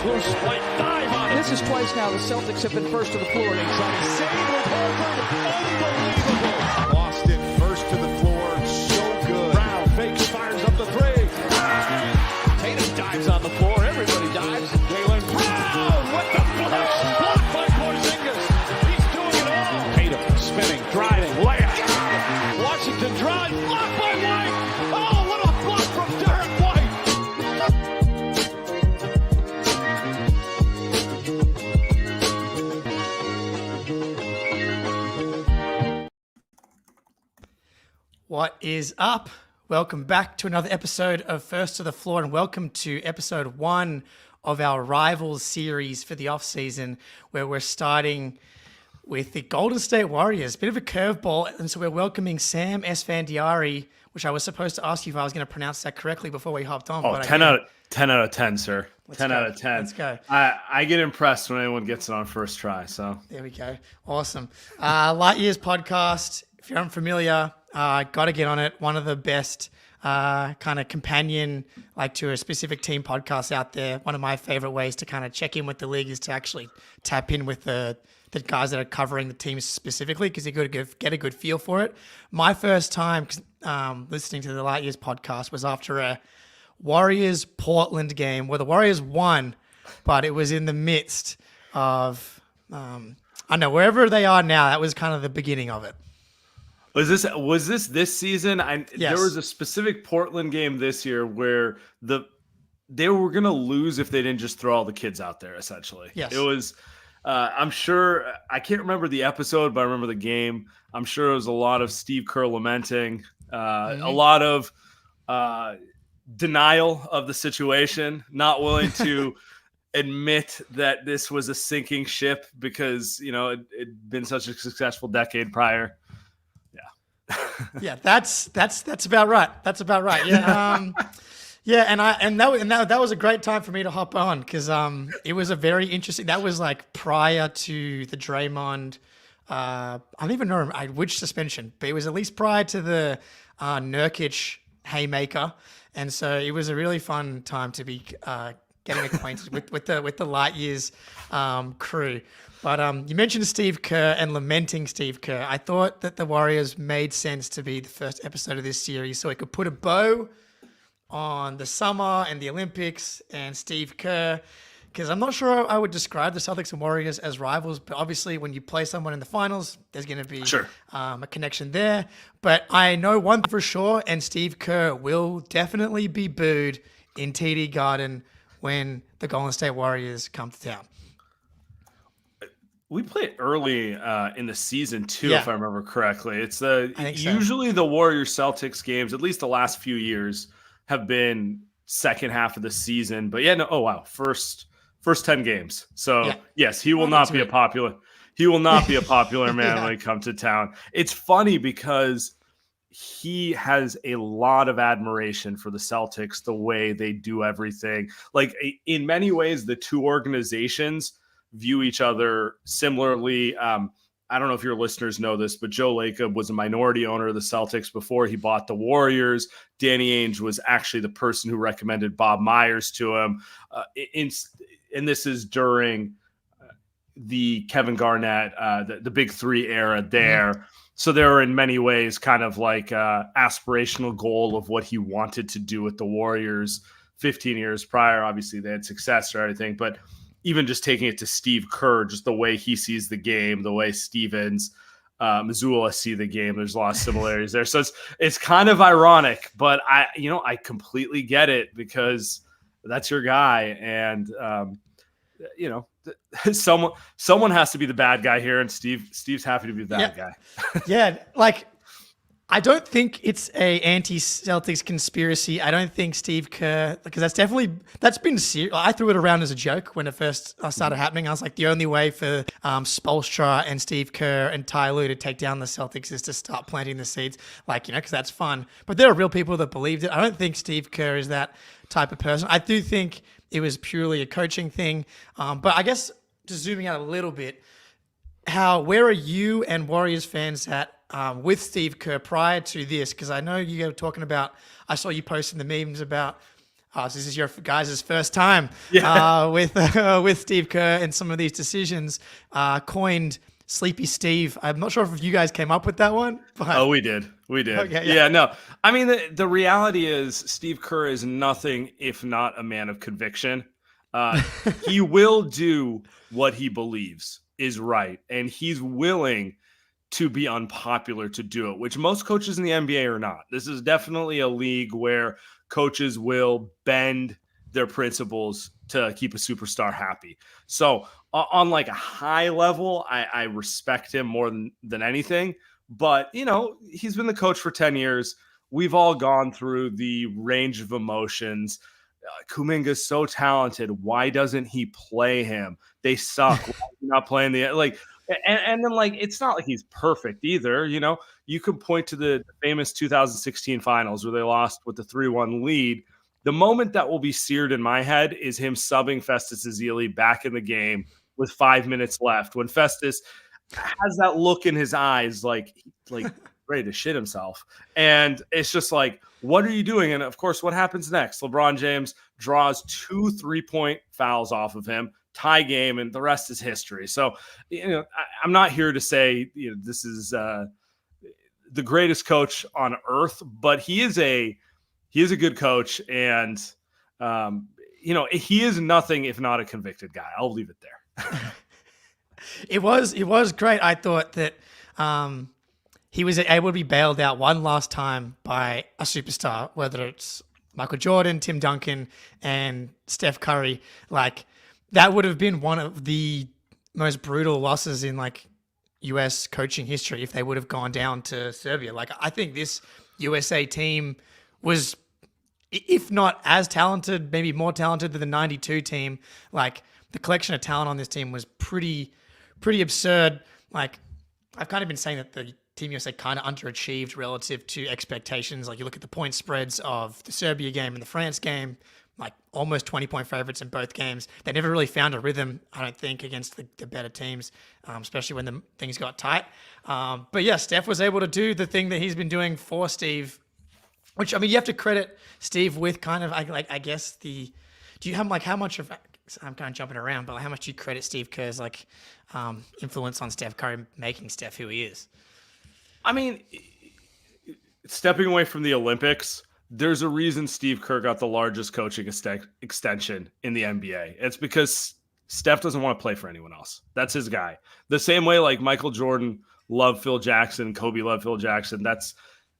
Loose right dive on it. This is twice now the Celtics have been first to the floor. They try to save with Horford. Unbelievable. Boston first to the floor. So good. Brown fakes, fires up the three. Tatum dives on the floor. Everybody dives. Jaylen Brown with the flush. Blocked by Porzingis. He's doing it all. Tatum spinning, driving, layup. Washington drives. Blocked by White. Oh, what a block from Derek White. What is up? Welcome back to another episode of First to the Floor, and welcome to episode 1 of our Rivals series for the offseason, where we're starting with the Golden State Warriors. Bit of a curveball, and so we're welcoming Sam Esfandiari, which I was supposed to ask you if I was going to pronounce that correctly before we hopped on. Oh, but 10 out of 10, sir. 10 out of 10. Let's go. I get impressed when anyone gets it on first try. So There we go. Awesome. Light Years podcast. If you're unfamiliar, got to get on it. One of the best kind of companion, like to a specific team podcasts out there. One of my favorite ways to kind of check in with the league is to actually tap in with the guys that are covering the teams specifically, because you got to get a good feel for it. My first time listening to the Light Years podcast was after a Warriors Portland game where the Warriors won, but it was in the midst of, I don't know, wherever they are now, that was kind of the beginning of it. was this season? Yes. There was a specific Portland game this year where they were going to lose if they didn't just throw all the kids out there, essentially. Yes. It was, I'm sure, I can't remember the episode, but I remember the game. I'm sure it was a lot of Steve Kerr lamenting, a lot of denial of the situation, not willing to admit that this was a sinking ship because, you know, it'd been such a successful decade prior. Yeah, that's about right. That's about right. Yeah, that was a great time for me to hop on because it was a very interesting. That was like prior to the Draymond. I don't even know which suspension, but it was at least prior to the Nurkic haymaker, and so it was a really fun time to be getting acquainted with the Light Years crew. But you mentioned Steve Kerr and lamenting Steve Kerr. I thought that the Warriors made sense to be the first episode of this series so it could put a bow on the summer and the Olympics and Steve Kerr, because I'm not sure I would describe the Celtics and Warriors as rivals, but obviously when you play someone in the finals, there's going to be a connection there. But I know one thing for sure, and Steve Kerr will definitely be booed in TD Garden when the Golden State Warriors come to town. We played early in the season too, Yeah. if I remember correctly. It's usually the Warriors Celtics games, at least the last few years, have been second half of the season. But yeah, no, oh wow, first 10 games. So yes, he will not be a popular. He will not be a popular man when he comes to town. It's funny because he has a lot of admiration for the Celtics, the way they do everything. Like in many ways, the two organizations view each other similarly. I don't know if your listeners know this, but Joe Lacob was a minority owner of the Celtics before he bought the Warriors. Danny Ainge was actually the person who recommended Bob Myers to him. And this is during the Kevin Garnett, the Big Three era there. Mm-hmm. So there were in many ways kind of like aspirational goal of what he wanted to do with the Warriors 15 years prior. Obviously they had success or everything, but even just taking it to Steve Kerr, just the way he sees the game, the way Stevens, Mazzulla see the game, there's a lot of similarities there. So it's kind of ironic, but I completely get it because that's your guy. And, someone has to be the bad guy here. And Steve's happy to be the bad guy. Yeah. Like, I don't think it's a anti-Celtics conspiracy. I don't think Steve Kerr, because that's been serious. I threw it around as a joke when it first started happening. I was like, the only way for Spoelstra and Steve Kerr and Ty Lue to take down the Celtics is to start planting the seeds, because that's fun. But there are real people that believed it. I don't think Steve Kerr is that type of person. I do think it was purely a coaching thing. But I guess just zooming out a little bit, where are you and Warriors fans at with Steve Kerr prior to this? Because I know you were talking about, I saw you posting the memes about so this is your guys' first time with Steve Kerr and some of these decisions, coined Sleepy Steve. I'm not sure if you guys came up with that one. But... we did. Okay, yeah, no. I mean, the reality is Steve Kerr is nothing if not a man of conviction. He will do what he believes is right, and he's willing to be unpopular to do it, which most coaches in the NBA are not. This is definitely a league where coaches will bend their principles to keep a superstar happy. So on like a high level, I respect him more than anything. But, he's been the coach for 10 years. We've all gone through the range of emotions. Kuminga is so talented. Why doesn't he play him? They suck. Why is he not playing and then it's not like he's perfect either. You could point to the famous 2016 finals where they lost with the 3-1 lead. The moment that will be seared in my head is him subbing Festus Ezeli back in the game with 5 minutes left, when Festus has that look in his eyes, like ready to shit himself. And it's just like, what are you doing? And of course, what happens next? LeBron James draws 2 3-point fouls off of him, tie game, and the rest is history. So, I'm not here to say, this is the greatest coach on earth, but he is a good coach. And, he is nothing if not a convicted guy. I'll leave it there. It was great. I thought that he was able to be bailed out one last time by a superstar, whether it's Michael Jordan, Tim Duncan, and Steph Curry. Like, that would have been one of the most brutal losses in US coaching history if they would have gone down to Serbia. I think this USA team was, if not as talented, maybe more talented than the 92 team. The collection of talent on this team was pretty absurd. I've kind of been saying that the Team USA kind of underachieved relative to expectations. You look at the point spreads of the Serbia game and the France game, almost 20-point favorites in both games. They never really found a rhythm, I don't think, against the better teams, especially when things got tight. But yeah, Steph was able to do the thing that he's been doing for Steve, which, you have to credit Steve with kind of, I guess do you have how much of, I'm kind of jumping around, but how much do you credit Steve Kerr's influence on Steph Curry making Steph who he is? Stepping away from the Olympics, there's a reason Steve Kerr got the largest coaching extension in the NBA. It's because Steph doesn't want to play for anyone else. That's his guy. The same way Michael Jordan loved Phil Jackson, Kobe loved Phil Jackson. That's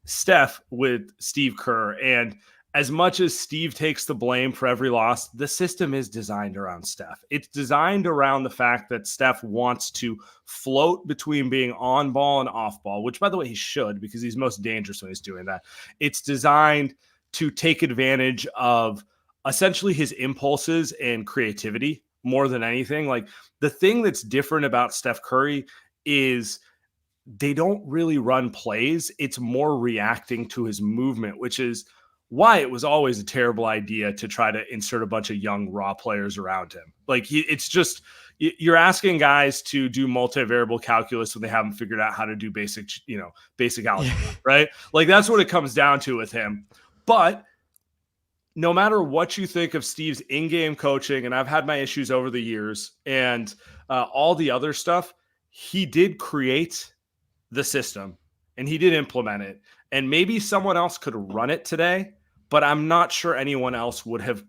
Steph with Steve Kerr. And as much as Steve takes the blame for every loss, the system is designed around Steph. It's designed around the fact that Steph wants to float between being on ball and off ball, which, by the way, he should, because he's most dangerous when he's doing that. It's designed to take advantage of essentially his impulses and creativity more than anything. The thing that's different about Steph Curry is they don't really run plays. It's more reacting to his movement, which is why it was always a terrible idea to try to insert a bunch of young raw players around him. It's just, you're asking guys to do multivariable calculus when they haven't figured out how to do basic algebra, right? That's what it comes down to with him. But no matter what you think of Steve's in-game coaching, and I've had my issues over the years, and all the other stuff, he did create the system and he did implement it. And maybe someone else could run it today, but I'm not sure anyone else would have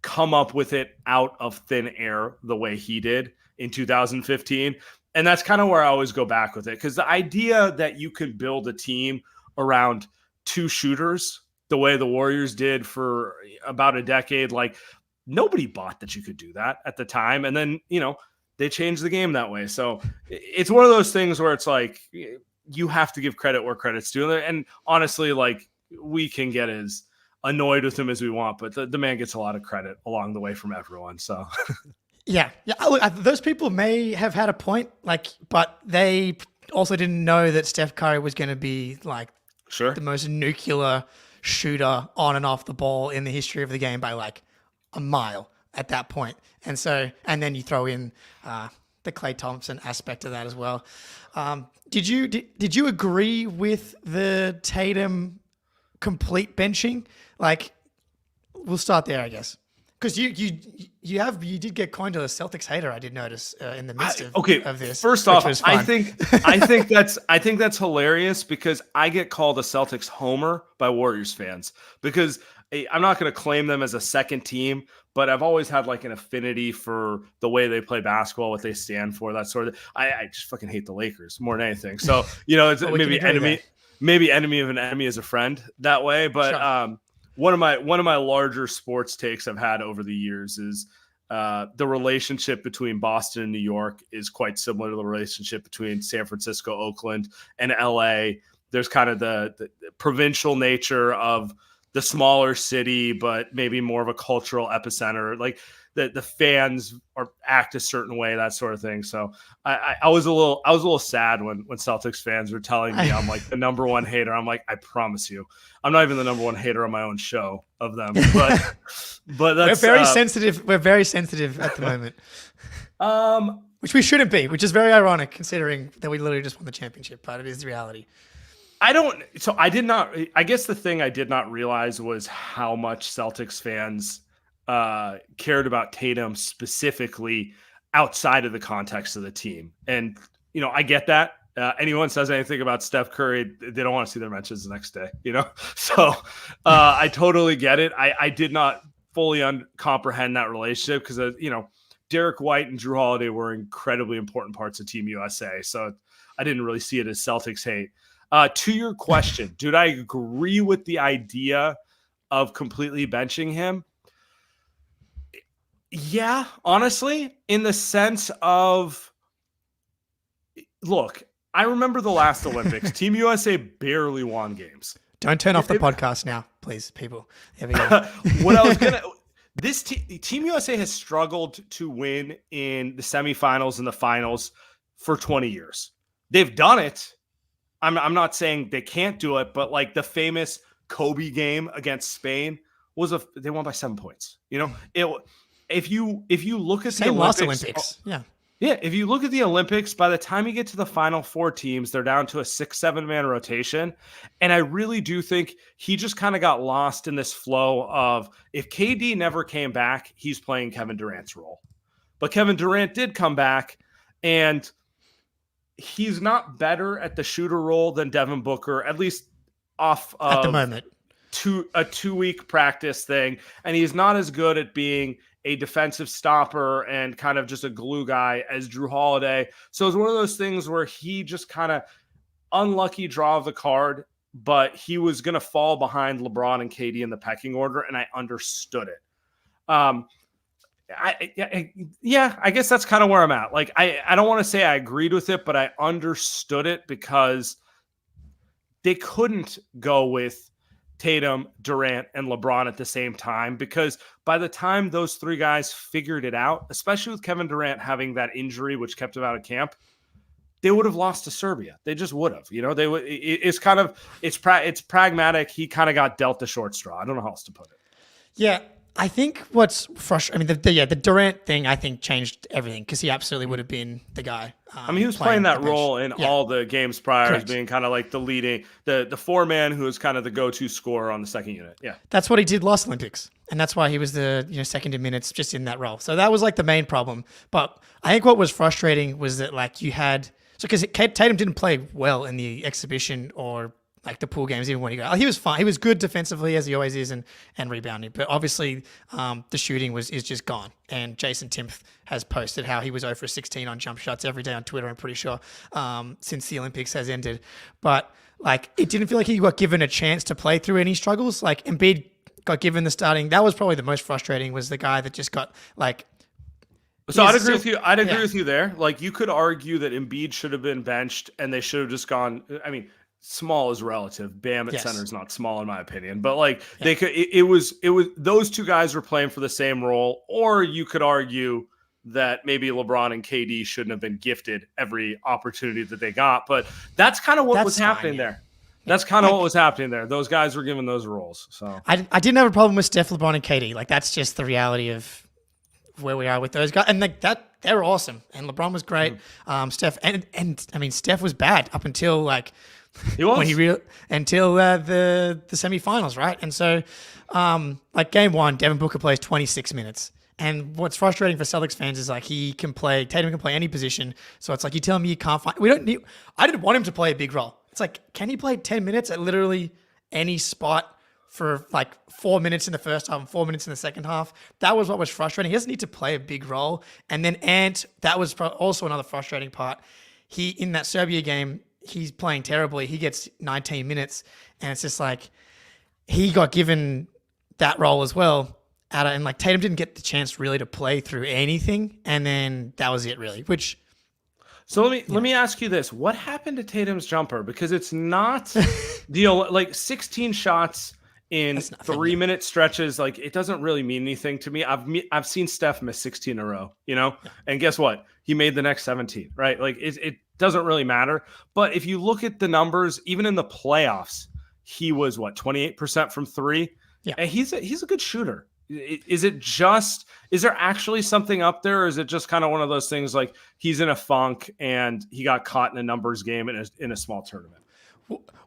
come up with it out of thin air the way he did in 2015. And that's kind of where I always go back with it, because the idea that you can build a team around 2 shooters the way the Warriors did for about a decade, nobody bought that you could do that at the time. And then, they changed the game that way. So it's one of those things where it's you have to give credit where credit's due. And honestly, we can get as annoyed with him as we want, but the man gets a lot of credit along the way from everyone. So yeah. Look, those people may have had a point, but they also didn't know that Steph Curry was going to be the most nuclear shooter on and off the ball in the history of the game by a mile at that point. And then you throw in the Klay Thompson aspect of that as well. Did you agree with the Tatum complete benching? we'll start there, I guess. Because you did get coined a Celtics hater, I did notice in the midst of this. First off, I think that's hilarious because I get called a Celtics homer by Warriors fans because I'm not going to claim them as a second team, but I've always had like an affinity for the way they play basketball, what they stand for, that sort of. I just fucking hate the Lakers more than anything. So it's maybe enemy of an enemy is a friend that way, but. Sure. One of my larger sports takes I've had over the years is the relationship between Boston and New York is quite similar to the relationship between San Francisco, Oakland, and LA. There's kind of the provincial nature of the smaller city, but maybe more of a cultural epicenter. Like the fans act a certain way, that sort of thing. So I was a little sad when Celtics fans were telling me I'm like the number one hater. I'm like, I promise you, I'm not even the number one hater on my own show of them. But that's we're very sensitive. We're very sensitive at the moment. Which we shouldn't be, which is very ironic considering that we literally just won the championship, but it is the reality. I guess the thing I did not realize was how much Celtics fans cared about Tatum specifically outside of the context of the team. And, I get that. Anyone says anything about Steph Curry, they don't want to see their mentions the next day, So I totally get it. I did not fully comprehend that relationship because, Derek White and Drew Holiday were incredibly important parts of Team USA. So I didn't really see it as Celtics hate. To your question, dude, I agree with the idea of completely benching him. Yeah, honestly, in the sense of, look, I remember the last Olympics. Team USA barely won games. Don't turn off the podcast now, please, people. There we go. Team USA has struggled to win in the semifinals and the finals for 20 years. They've done it. I'm not saying they can't do it, but like the famous Kobe game against Spain they won by 7 points. If you look at the Olympics, yeah. If you look at the Olympics, by the time you get to the final four teams, they're down to a 6-7 man rotation, and I really do think he just kind of got lost in this flow of if KD never came back, he's playing Kevin Durant's role, but Kevin Durant did come back, and he's not better at the shooter role than Devin Booker, at least off of at the moment. A 2-week practice thing, and he's not as good at being a defensive stopper and kind of just a glue guy as Drew Holiday. So it's one of those things where he just kind of unlucky draw of the card, but he was going to fall behind LeBron and KD in the pecking order, and I understood it. I guess that's kind of where I'm at. Like, I don't want to say I agreed with it, but I understood it because they couldn't go with Tatum, Durant, and LeBron at the same time, because by the time those three guys figured it out, especially with Kevin Durant having that injury, which kept him out of camp, they would have lost to Serbia. They just would have, they would. It's pragmatic. He kind of got dealt the short straw. I don't know how else to put it. Yeah. I think what's frustrating, the Durant thing, I think changed everything because he absolutely would have been the guy. He was playing that role in all the games prior as being kind of like the leading, the four-man who was kind of the go-to scorer on the second unit. Yeah. That's what he did last Olympics. And that's why he was the second in minutes just in that role. So that was like the main problem. But I think what was frustrating was that like you had, because Tatum didn't play well in the exhibition or like the pool games, even when he was fine. He was good defensively as he always is and rebounding. But obviously the shooting is just gone. And Jayson Timpf has posted how he was 0 for 16 on jump shots every day on Twitter, I'm pretty sure, since the Olympics has ended. But like it didn't feel like he got given a chance to play through any struggles. Like Embiid got given the starting. That was probably the most frustrating, was the guy that just got like. So I'd agree with you. I'd agree with you there. Like you could argue that Embiid should have been benched and they should have just gone. I mean, small is relative. Bam at center is not small in my opinion, but like they could. It was those two guys were playing for the same role, or you could argue that maybe LeBron and KD shouldn't have been gifted every opportunity that they got. But that's kind of what was happening there. That's kind of what was happening there. Those guys were given those roles. So I didn't have a problem with Steph, LeBron, and KD. Like that's just the reality of where we are with those guys. And like that, they're awesome. And LeBron was great. Steph, and I mean, Steph was bad up until like He was until the semifinals, right? And so, like game one, Devin Booker plays 26 minutes. And what's frustrating for Celtics fans is like Tatum can play any position. So it's like you tell me you can't find. I didn't want him to play a big role. It's like, can he play 10 minutes at literally any spot for like 4 minutes in the first half and 4 minutes in the second half? That was what was frustrating. He doesn't need to play a big role. And then that was also another frustrating part. In that Serbia game, he's playing terribly. He gets 19 minutes, and it's just like he got given that role as well. And like Tatum didn't get the chance really to play through anything, and then that was it really. So let me ask you this: what happened to Tatum's jumper? Because it's not like 16 shots in 3-minute stretches. Like it doesn't really mean anything to me. I've seen Steph miss 16 in a row, and guess what? He made the next 17, right? Like it doesn't really matter. But if you look at the numbers, even in the playoffs, he was 28% from three. Yeah, and he's a good shooter. Is there actually something up there, or is it just kind of one of those things like he's in a funk and he got caught in a numbers game in a small tournament?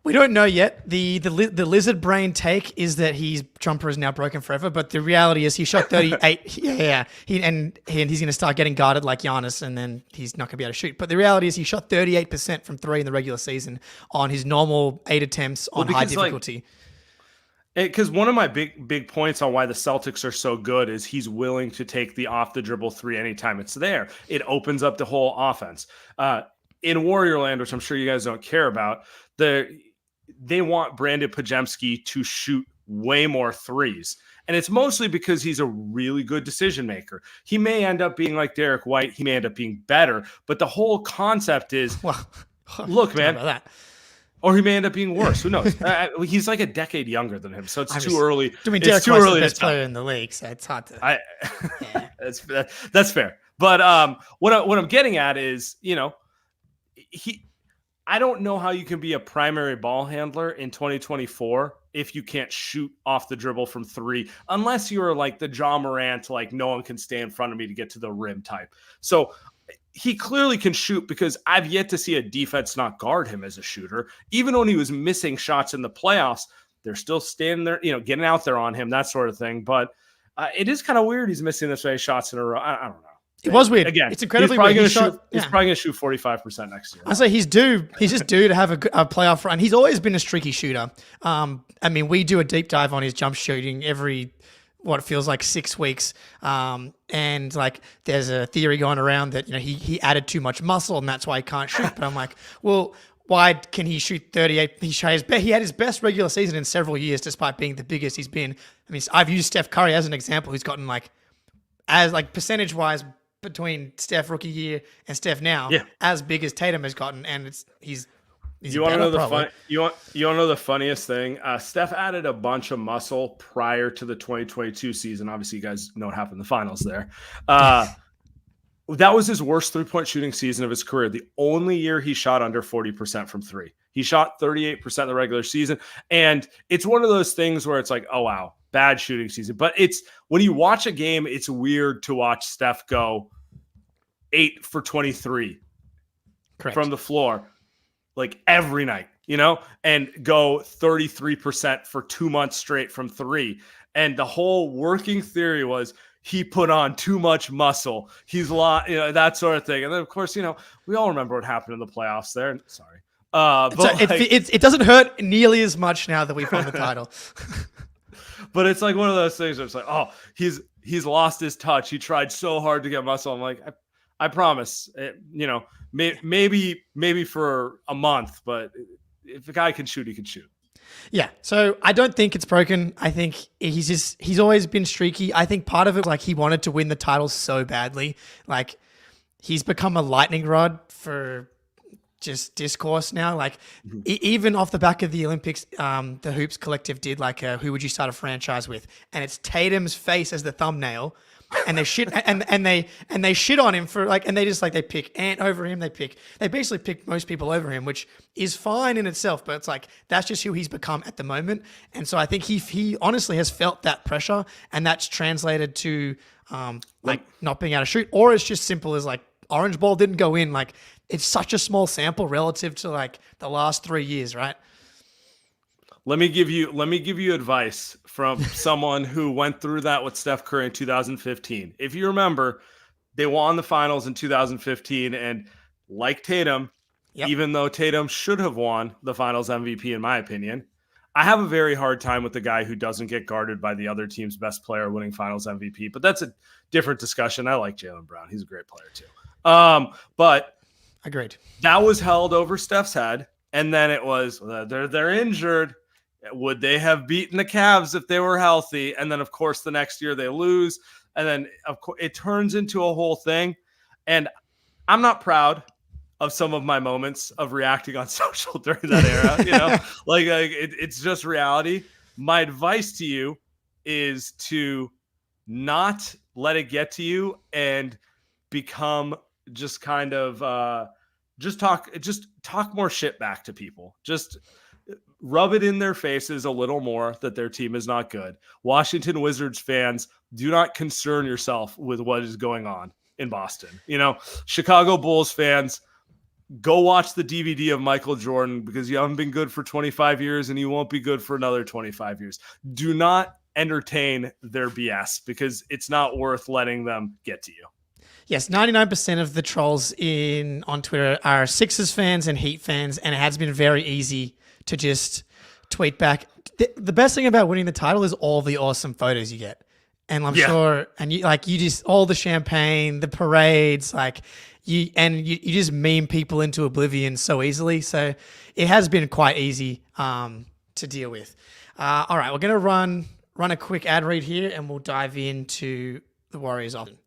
We don't know yet. The lizard brain take is that his jumper is now broken forever, but the reality is he shot 38. yeah. He's going to start getting guarded like Giannis, and then he's not going to be able to shoot. But the reality is he shot 38% from three in the regular season on his normal 8 attempts on high difficulty. Because one of my big points on why the Celtics are so good is he's willing to take the off the dribble three anytime it's there. It opens up the whole offense. In Warrior Land, which I'm sure you guys don't care about, they want Brandon Pajemski to shoot way more threes. And it's mostly because he's a really good decision maker. He may end up being like Derek White. He may end up being better. But the whole concept is, look, man. About that. Or he may end up being worse. Who knows? He's like a decade younger than him, so it's too early. I mean, Derek White's the best player in the league, so it's hard to. That's fair. But what I'm getting at is, I don't know how you can be a primary ball handler in 2024 if you can't shoot off the dribble from three, unless you're like the Ja Morant, like no one can stay in front of me to get to the rim type. So he clearly can shoot because I've yet to see a defense not guard him as a shooter. Even when he was missing shots in the playoffs, they're still standing there, getting out there on him, that sort of thing. But it is kind of weird he's missing this many shots in a row. I don't know. It was weird. Again, it's incredibly weird. He's probably going to shoot 45% next year. I say he's due. He's just due to have a playoff run. He's always been a streaky shooter. I mean, we do a deep dive on his jump shooting every what feels like 6 weeks. And like there's a theory going around that, he added too much muscle and that's why he can't shoot. But I'm like, well, why can he shoot 38? He had his best regular season in several years, despite being the biggest he's been. I mean, I've used Steph Curry as an example, who's gotten as percentage wise between Steph rookie year and Steph now, as big as Tatum has gotten. And he's you want to know you want to know the funniest thing? Steph added a bunch of muscle prior to the 2022 season. Obviously, you guys know what happened in the finals there. That was his worst three-point shooting season of his career. The only year he shot under 40% from three. He shot 38% in the regular season. And it's one of those things where it's like, oh, wow, bad shooting season. But it's when you watch a game, it's weird to watch Steph go 8 for 23 from the floor. Like every night, and go 33% for 2 months straight from three. And the whole working theory was he put on too much muscle. He's that sort of thing. And then, of course, we all remember what happened in the playoffs there. Sorry. But it doesn't hurt nearly as much now that we've won the title. But it's like one of those things where it's like, oh, he's lost his touch. He tried so hard to get muscle. I'm like, I promise, maybe for a month, but if a guy can shoot, he can shoot. Yeah. So I don't think it's broken. I think he's always been streaky. I think part of it, he wanted to win the title so badly. Like he's become a lightning rod for just discourse now. Even off the back of the Olympics, the Hoops Collective did who would you start a franchise with? And it's Tatum's face as the thumbnail. And they shit and they shit on him for and they just they pick Ant over him. They basically pick most people over him, which is fine in itself, but it's that's just who he's become at the moment. And so I think he honestly has felt that pressure, and that's translated to not being able to shoot, or it's just simple as Orange Ball didn't go in. it's such a small sample relative to like the last 3 years, right? Let me give you advice from someone who went through that with Steph Curry in 2015. If you remember, they won the finals in 2015, and like Tatum, even though Tatum should have won the finals MVP, in my opinion, I have a very hard time with the guy who doesn't get guarded by the other team's best player winning finals MVP. But that's a different discussion. I like Jaylen Brown. He's a great player too. But agreed. That was held over Steph's head. And then it was, they're injured. Would they have beaten the Cavs if they were healthy? And then, of course, the next year they lose. And then, of course, it turns into a whole thing. And I'm not proud of some of my moments of reacting on social during that era. You know, it's just reality. My advice to you is to not let it get to you and become just kind of just talk more shit back to people. Just rub it in their faces a little more that their team is not good. Washington Wizards fans, do not concern yourself with what is going on in Boston. You know, Chicago Bulls fans, go watch the DVD of Michael Jordan, because you haven't been good for 25 years and you won't be good for another 25 years. Do not entertain their BS, because it's not worth letting them get to you. Yes, 99% of the trolls on Twitter are Sixers fans and Heat fans, and it has been very easy to just tweet back. The best thing about winning the title is all the awesome photos you get. And I'm sure, and you just, all the champagne, the parades, you just meme people into oblivion so easily. So it has been quite easy to deal with. All right, we're going to run a quick ad read here, and we'll dive into the Warriors often.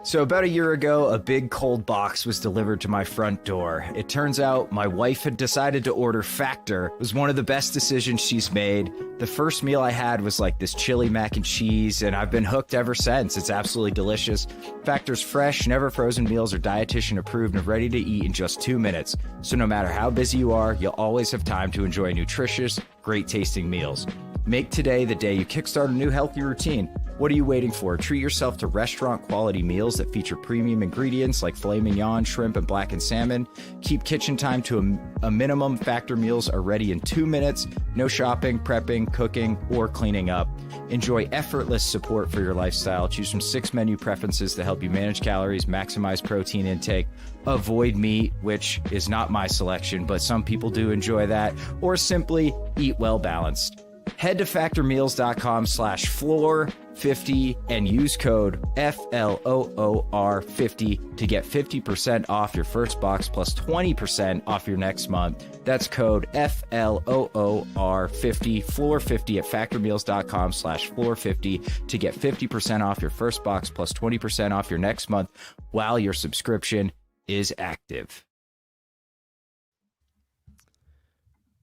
So about a year ago, a big cold box was delivered to my front door. It turns out my wife had decided to order Factor. It was one of the best decisions she's made. The first meal I had was like this chili mac and cheese, and I've been hooked ever since. It's absolutely delicious. Factor's fresh, never frozen meals are dietitian approved and ready to eat in just 2 minutes. So no matter how busy you are, you'll always have time to enjoy nutritious, great tasting meals. Make today the day you kickstart a new healthy routine. What are you waiting for? Treat yourself to restaurant-quality meals that feature premium ingredients like filet mignon, shrimp, and blackened salmon. Keep kitchen time to a minimum. Factor meals are ready in 2 minutes. No shopping, prepping, cooking, or cleaning up. Enjoy effortless support for your lifestyle. Choose from 6 menu preferences to help you manage calories, maximize protein intake, avoid meat, which is not my selection, but some people do enjoy that, or simply eat well balanced. Head to factormeals.com/floor50 and use code FLOOR50 to get 50% off your first box plus 20% off your next month. That's code FLOOR50, floor50 at factormeals.com/floor50 to get 50% off your first box plus 20% off your next month while your subscription is active.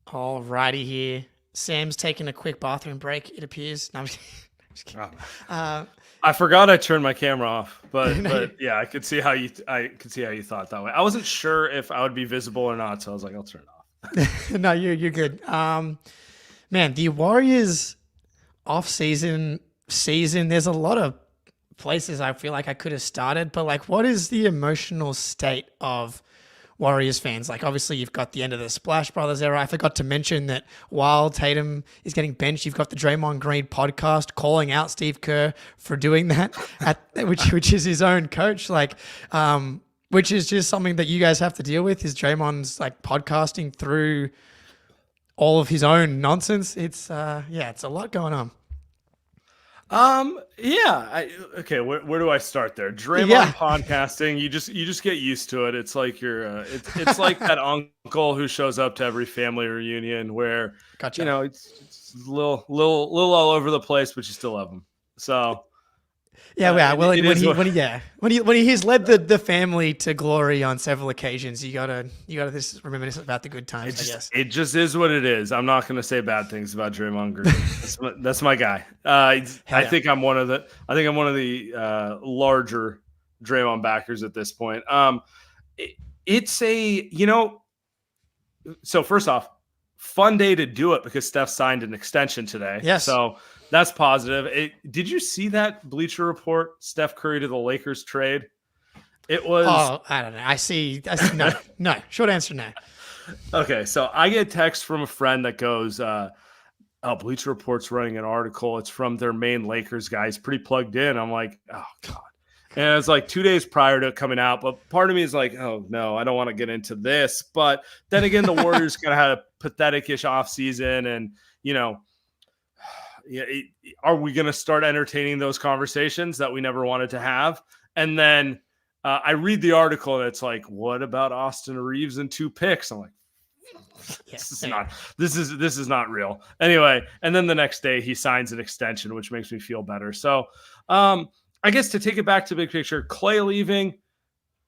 All righty here. Sam's taking a quick bathroom break, it appears. No, I'm just kidding. I forgot I turned my camera off, but yeah, I could see how you thought that way. I wasn't sure if I would be visible or not, so I was like, I'll turn it off. No, you're good. Man, the Warriors off-season, there's a lot of places I feel like I could have started, but what is the emotional state of Warriors fans? Obviously you've got the end of the Splash Brothers era. I forgot to mention that while Tatum is getting benched, you've got the Draymond Green podcast calling out Steve Kerr for doing that, which is his own coach. Which is just something that you guys have to deal with, is Draymond's podcasting through all of his own nonsense. It's it's a lot going on. Okay. Where do I start there? Draymond podcasting. You just get used to it. It's like it's like that uncle who shows up to every family reunion where, gotcha. It's a little all over the place, but you still love him. So when he has led the family to glory on several occasions, you gotta just reminisce about the good times. I guess it just is what it is. I'm not gonna say bad things about Draymond Green. That's my guy. I think I'm one of the larger Draymond backers at this point. So first off, fun day to do it because Steph signed an extension today. Yes. So that's positive. Did you see that Bleacher Report Steph Curry to the Lakers trade? It was. Oh, I don't know. I see no. Short answer, no. Okay, so I get a text from a friend that goes, Bleacher Report's running an article. It's from their main Lakers guy. He's pretty plugged in. I'm like, oh, God. And it's like 2 days prior to it coming out. But part of me is like, oh, no, I don't want to get into this. But then again, the Warriors kind of had a pathetic-ish offseason. And, are we going to start entertaining those conversations that we never wanted to have? And then I read the article, and it's like, what about Austin Reeves and 2 picks? I'm like, this is not real. Anyway, and then the next day he signs an extension, which makes me feel better. So I guess to take it back to big picture, Clay leaving,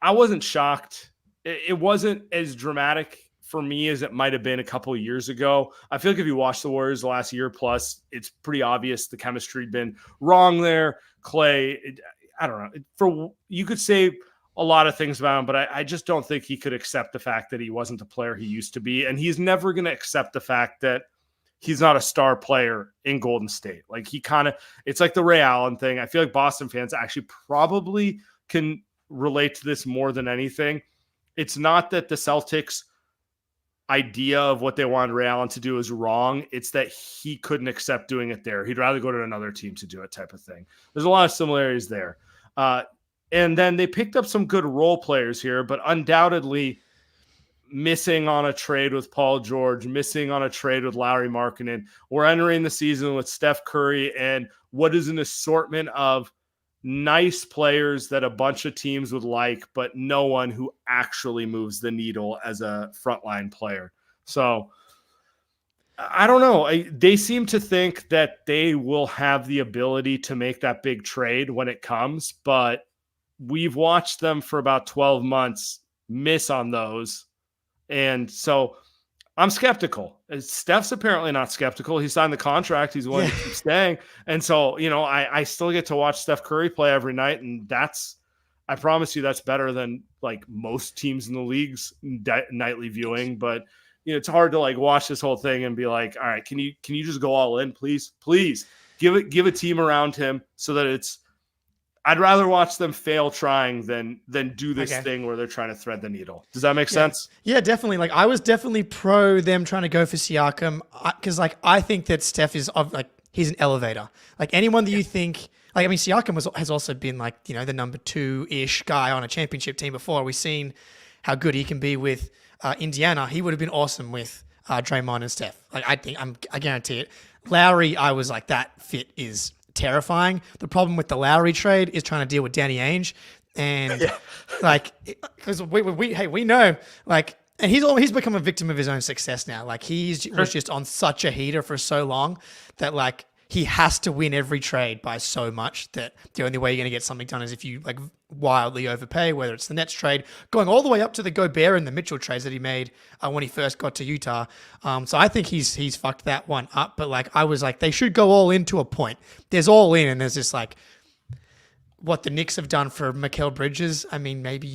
I wasn't shocked. It wasn't as dramatic for me as it might have been a couple of years ago. I feel like if you watch the Warriors the last year plus, it's pretty obvious the chemistry had been wrong there. Clay, I don't know. You could say a lot of things about him, but I just don't think he could accept the fact that he wasn't the player he used to be. And he's never going to accept the fact that he's not a star player in Golden State. Like it's like the Ray Allen thing. I feel like Boston fans actually probably can relate to this more than anything. It's not that the Celtics idea of what they wanted Ray Allen to do is wrong. It's that he couldn't accept doing it there. He'd rather go to another team to do it, type of thing. There's a lot of similarities there. And then they picked up some good role players here, but undoubtedly missing on a trade with Paul George, missing on a trade with Lauri Markkanen. We're entering the season with Steph Curry and what is an assortment of nice players that a bunch of teams would like, but no one who actually moves the needle as a frontline player. So I don't know. They seem to think that they will have the ability to make that big trade when it comes, but we've watched them for about 12 months miss on those. And so I'm skeptical. Steph's apparently not skeptical. He signed the contract. He's willing to keep staying. And so, I still get to watch Steph Curry play every night. And I promise you that's better than like most teams in the league's nightly viewing. But, it's hard to like watch this whole thing and be like, all right, can you just go all in, please? Please give a team around him so that I'd rather watch them fail trying than do this thing where they're trying to thread the needle. Does that make sense? Yeah, definitely. Like I was definitely pro them trying to go for Siakam because I think that Steph is he's an elevator. Like anyone that you think, Siakam has also been the number 2-ish guy on a championship team before. We've seen how good he can be with Indiana. He would have been awesome with Draymond and Steph. I guarantee it. Lowry, I was like, that fit is terrifying. The problem with the Lowry trade is trying to deal with Danny Ainge, and because we know and he's become a victim of his own success now. Like was just on such a heater for so long that he has to win every trade by so much that the only way you're going to get something done is if you wildly overpay, whether it's the Nets trade, going all the way up to the Gobert and the Mitchell trades that he made when he first got to Utah. So I think he's fucked that one up. But I was like, they should go all in to a point. There's all in, and there's just what the Knicks have done for Mikal Bridges. I mean, maybe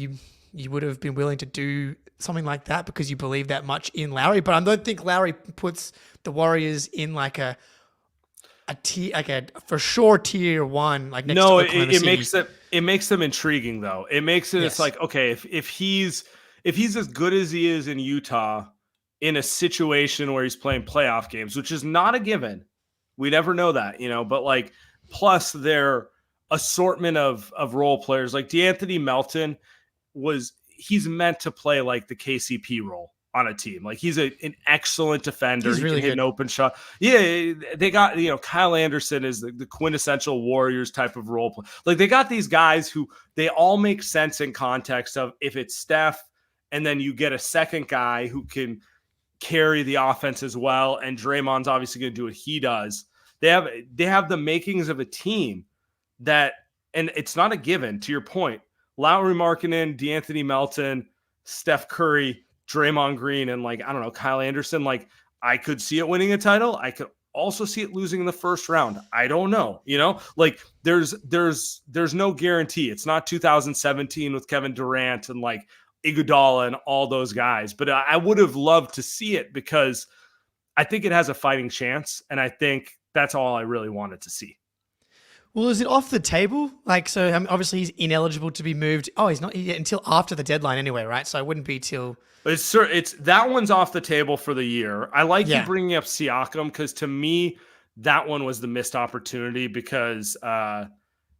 you would have been willing to do something like that because you believe that much in Lowry. But I don't think Lowry puts the Warriors in a for sure tier 1. Next to Oklahoma City. It makes them intriguing though. It makes it. Yes. It's like, okay, if he's as good as he is in Utah in a situation where he's playing playoff games, which is not a given, we never know that, but plus their assortment of role players, like DeAnthony Melton he's meant to play the KCP role on a team. He's an excellent defender. He really can hit an open shot. Yeah, they got, Kyle Anderson is the quintessential Warriors type of role play. They got these guys who they all make sense in context of if it's Steph and then you get a second guy who can carry the offense as well, and Draymond's obviously going to do what he does. They have the makings of a team that, and it's not a given, to your point, Lauri Markkanen, DeAnthony Melton, Steph Curry, Draymond Green, and Kyle Anderson, I could see it winning a title. I could also see it losing in the first round. I don't know, there's no guarantee. It's not 2017 with Kevin Durant and Iguodala and all those guys, but I would have loved to see it because I think it has a fighting chance. And I think that's all I really wanted to see. Well, is it off the table? Like, so obviously he's ineligible to be moved. Oh, he's not until after the deadline anyway, right? So it wouldn't be till. It's that one's off the table for the year. I like you bringing up Siakam because to me that one was the missed opportunity because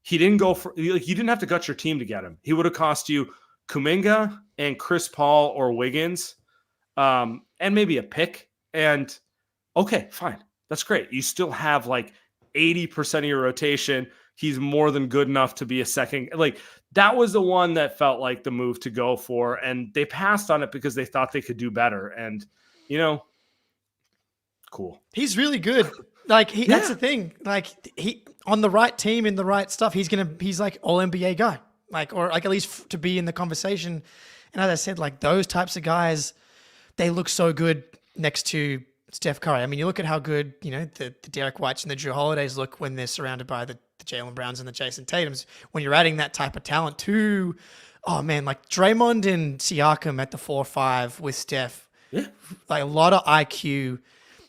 he didn't go for you didn't have to gut your team to get him. He would have cost you Kuminga and Chris Paul or Wiggins, and maybe a pick. And okay, fine, that's great. You still have like 80% of your rotation. He's more than good enough to be a second. Like that was the one that felt like the move to go for, and they passed on it because they thought they could do better. And cool. He's really good. Like that's the thing. Like he on the right team in the right stuff. He's like all NBA guy. Like or like at least to be in the conversation. And as I said, like those types of guys, they look so good next to Steph Curry. I mean, you look at how good, the Derek Whites and the Drew Holidays look when they're surrounded by the Jaylen Browns and the Jayson Tatums. When you're adding that type of talent to, oh man, like Draymond and Siakam at the 4-5 with Steph, like a lot of IQ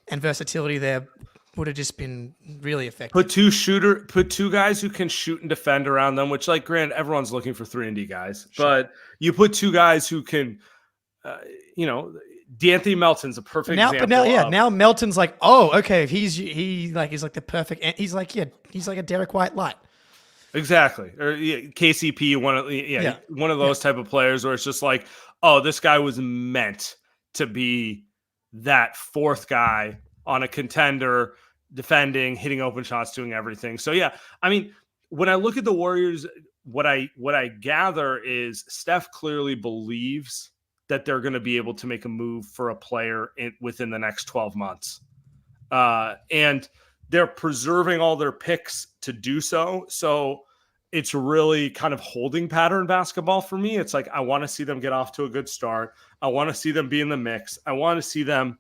and versatility there would have just been really effective. Put two guys who can shoot and defend around them, which like granted, everyone's looking for 3-and-D guys, but you put two guys who can, D'Anthony Melton's a perfect example. But now Melton's like, oh, okay, he's like the perfect. He's like a Derek White light. Exactly, or KCP, one of those type of players where it's just like, oh, this guy was meant to be that fourth guy on a contender, defending, hitting open shots, doing everything. So yeah, I mean, when I look at the Warriors, what I gather is Steph clearly believes that they're going to be able to make a move for a player within the next 12 months. And they're preserving all their picks to do so. So it's really kind of holding pattern basketball for me. It's like, I want to see them get off to a good start. I want to see them be in the mix. I want to see them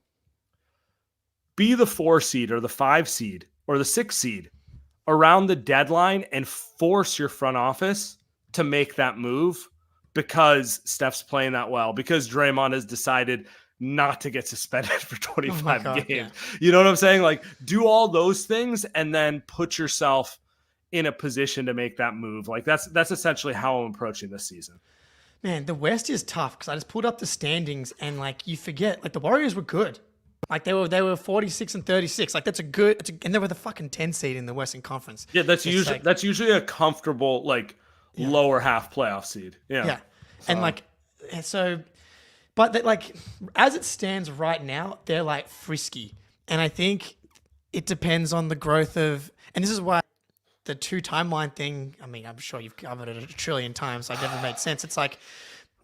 be the 4 seed or the 5 seed or the 6 seed around the deadline and force your front office to make that move because Steph's playing that well, because Draymond has decided not to get suspended for 25 games. Yeah. You know what I'm saying? Like, do all those things and then put yourself in a position to make that move. Like, that's essentially how I'm approaching this season. Man, the West is tough because I just pulled up the standings and like you forget, like the Warriors were good. Like they were 46-36. Like and they were the fucking 10 seed in the Western Conference. Yeah, that's usually a comfortable lower half playoff seed. Yeah. Yeah. But like as it stands right now, they're like frisky. And I think it depends on the growth of, and this is why the 2 timeline thing, I mean, I'm sure you've covered it 1 trillion times. So it never made sense. It's like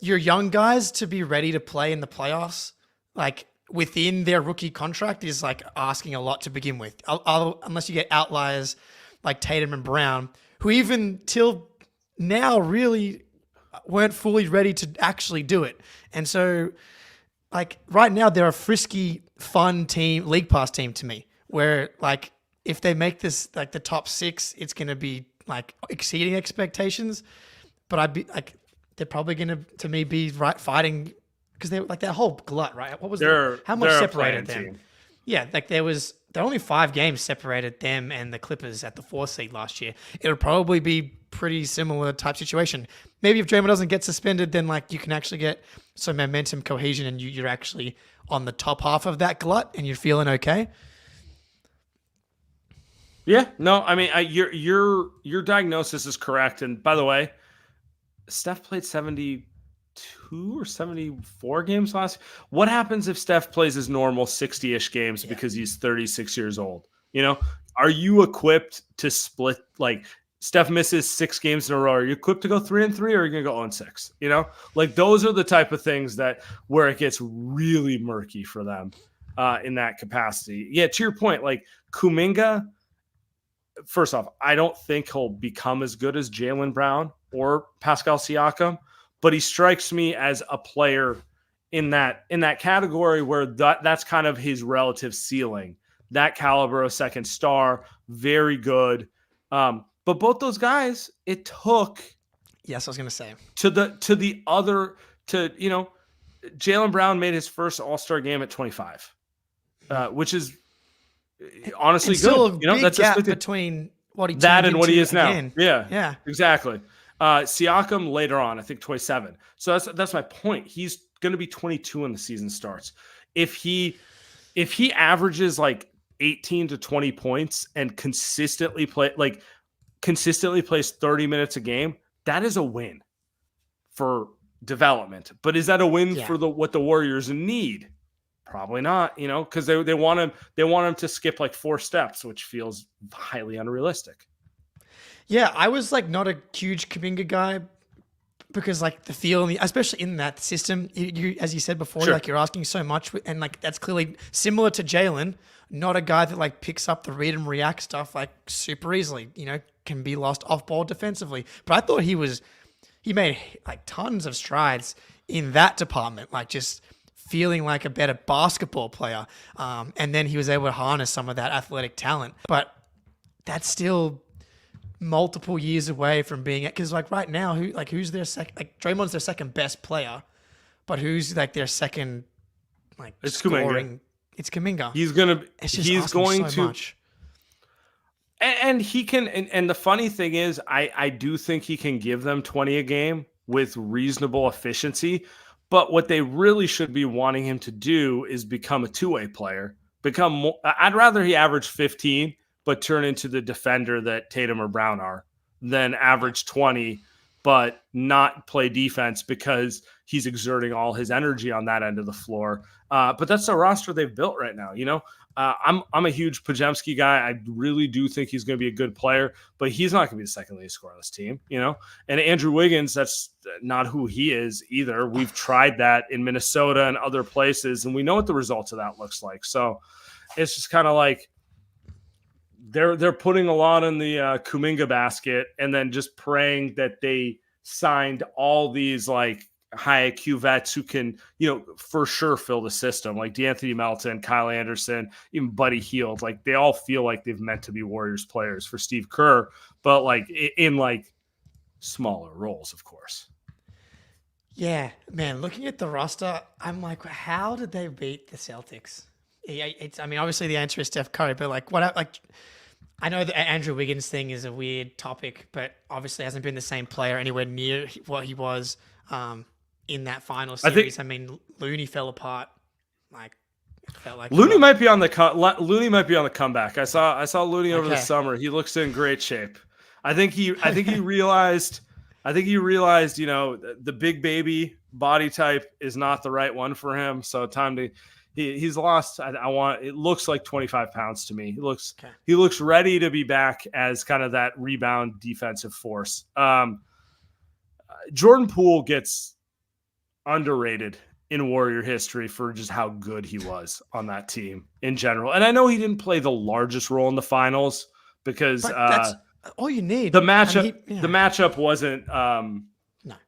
your young guys to be ready to play in the playoffs, like within their rookie contract is like asking a lot to begin with. Unless you get outliers like Tatum and Brown, who even till now really weren't fully ready to actually do it. And so like right now they're a frisky, fun team, league pass team to me, where like if they make this like the top 6, it's going to be like exceeding expectations. But I'd be like, they're probably going to me be fighting because they're like that whole glut, right? What was how much separated them? Team. Yeah, like there are only 5 games separated them and the Clippers at the 4 seed last year. It would probably be pretty similar type situation. Maybe if Draymond doesn't get suspended, then like you can actually get some momentum, cohesion, and you're actually on the top half of that glut and you're feeling okay. Yeah, no, I mean, your diagnosis is correct. And by the way, Steph played 72 or 74 games last. What happens if Steph plays his normal 60-ish games because he's 36 years old? Are you equipped to split? Like Steph misses 6 games in a row. Are you equipped to go 3-3 or are you going to go 0-6? Like those are the type of things where it gets really murky for them in that capacity. Yeah, to your point, like Kuminga, first off, I don't think he'll become as good as Jaylen Brown or Pascal Siakam, but he strikes me as a player in that category where that's kind of his relative ceiling. That caliber of second star, very good. But both those guys, it took. Yes, I was going to say Jaylen Brown made his first All-Star game at 25, which is honestly still good. A big gap between what he that turned and what he into is now. again. Yeah, exactly. Siakam later on, I think 27. So that's my point. He's going to be 22 when the season starts. If he averages like 18 to 20 points and consistently plays 30 minutes a game, that is a win for development. But is that a win for what the Warriors need? Probably not, because they want him to skip like 4 steps, which feels highly unrealistic. Yeah, I was like not a huge Kuminga guy because like the feel, especially in that system, you as you said before, like you're asking so much, and like that's clearly similar to Jaylen, not a guy that like picks up the read and react stuff like super easily. Can be lost off ball defensively. But I thought he made like tons of strides in that department, like just feeling like a better basketball player. And then he was able to harness some of that athletic talent. But that's still multiple years away from being it. Because like right now, who's their second? Like Draymond's their second best player, but who's like their second? Like it's scoring. Kuminga. It's Kuminga. He's going to. Much. And he can. And the funny thing is, I do think he can give them 20 a game with reasonable efficiency. But what they really should be wanting him to do is become a two-way player. I'd rather he average 15, but turn into the defender that Tatum or Brown are, than average 20, but not play defense because he's exerting all his energy on that end of the floor. But that's the roster they've built right now. I'm a huge Podziemski guy. I really do think he's going to be a good player, but he's not going to be the second leading scorer on this team, And Andrew Wiggins, that's not who he is either. We've tried that in Minnesota and other places, and we know what the results of that looks like. So it's just kind of like they're putting a lot in the Kuminga basket and then just praying that they signed all these like high IQ vets who can, for sure fill the system, like DeAnthony Melton, Kyle Anderson, even Buddy Hield. Like they all feel like they've meant to be Warriors players for Steve Kerr, but like in like smaller roles, of course. Yeah, man, looking at the roster, I'm like, how did they beat the Celtics? Obviously the answer is Steph Curry, but I know the Andrew Wiggins thing is a weird topic, but obviously hasn't been the same player anywhere near what he was in that final series. Looney fell apart. It felt like Looney might be on the comeback. I saw Looney over the summer. He looks in great shape. I think he realized, the big baby body type is not the right one for him. So he's lost. It looks like 25 pounds to me. He looks ready to be back as kind of that rebound defensive force. Jordan Poole gets underrated in Warrior history for just how good he was on that team in general. And I know he didn't play the largest role in the finals because that's all you need. The matchup wasn't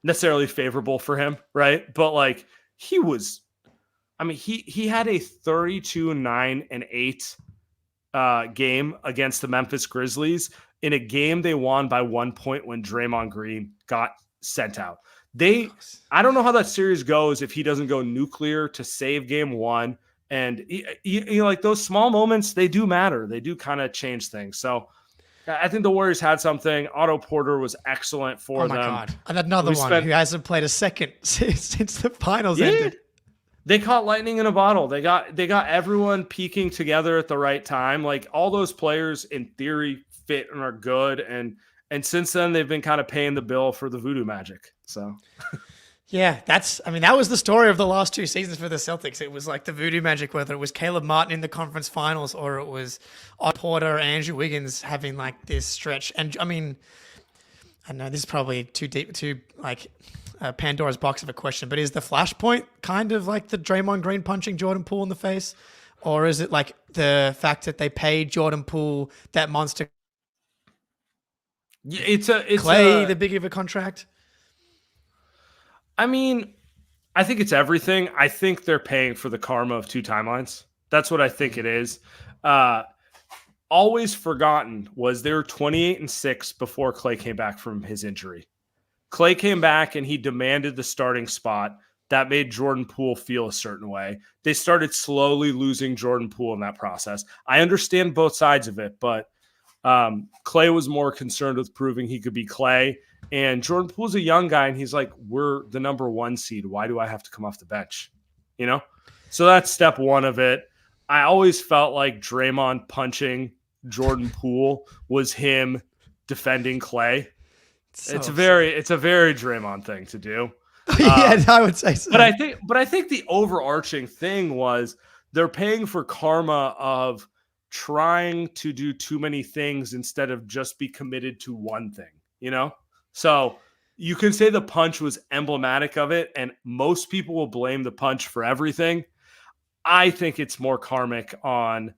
necessarily favorable for him, right? But like he was, he had a 32-9-8 game against the Memphis Grizzlies in a game they won by 1 point when Draymond Green got sent out. I don't know how that series goes if he doesn't go nuclear to save game 1. And like those small moments, they do matter. They do kind of change things. So I think the Warriors had something. Otto Porter was excellent for them. Oh my God. And another one who hasn't played a second since the finals ended. They caught lightning in a bottle. They got everyone peaking together at the right time. Like all those players in theory fit and are good. And since then they've been kind of paying the bill for the voodoo magic. So yeah, that was the story of the last 2 seasons for the Celtics. It was like the voodoo magic, whether it was Caleb Martin in the conference finals or it was Otto Porter or Andrew Wiggins having like this stretch. And I know this is probably too deep, Pandora's box of a question, but is the flashpoint kind of like the Draymond Green punching Jordan Poole in the face? Or is it like the fact that they paid Jordan Poole that monster Clay the big of a contract? I think it's everything. I think they're paying for the karma of 2 timelines. That's what I think it is. Always forgotten was they were 28-6 before Clay came back from his injury. Clay came back and he demanded the starting spot. That made Jordan Poole feel a certain way. They started slowly losing Jordan Poole in that process. I understand both sides of it, but Clay was more concerned with proving he could be Clay. And Jordan Poole's a young guy, and he's like, we're the number 1 seed. Why do I have to come off the bench? You know? So that's step one of it. I always felt like Draymond punching Jordan Poole was him defending Clay. It's a very Draymond thing to do. Yeah, I would say so. But I think the overarching thing was they're paying for karma of trying to do too many things instead of just be committed to one thing, you know? So you can say the punch was emblematic of it, and most people will blame the punch for everything. I think it's more karmic on,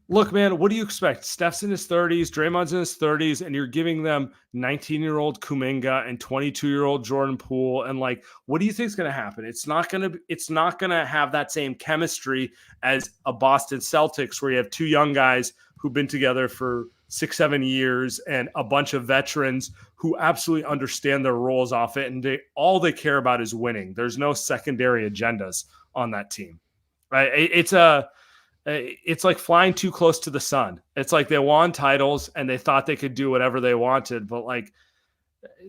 look, man, what do you expect? Steph's in his 30s, Draymond's in his 30s, and you're giving them 19-year-old Kuminga and 22-year-old Jordan Poole, and like, what do you think is going to happen? It's not going to have that same chemistry as a Boston Celtics where you have 2 young guys who've been together for 6-7 years and a bunch of veterans who absolutely understand their roles off it, and all they care about is winning. There's no secondary agendas on that team, right? It's like flying too close to the sun. It's like they won titles and they thought they could do whatever they wanted, but like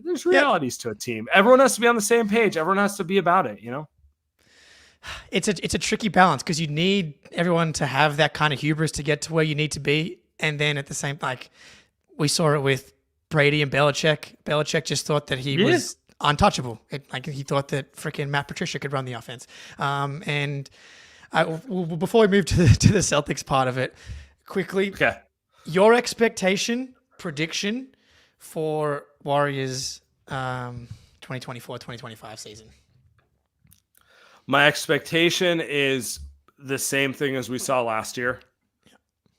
there's realities to a team. Everyone has to be on the same page. Everyone has to be about it, you know? It's a tricky balance because you need everyone to have that kind of hubris to get to where you need to be. And then at the same, like we saw it with Brady and Belichick. Belichick just thought that he was untouchable. He thought that freaking Matt Patricia could run the offense. Before we move to the Celtics part of it, quickly, your expectation, prediction for Warriors 2024-2025 season. My expectation is the same thing as we saw last year.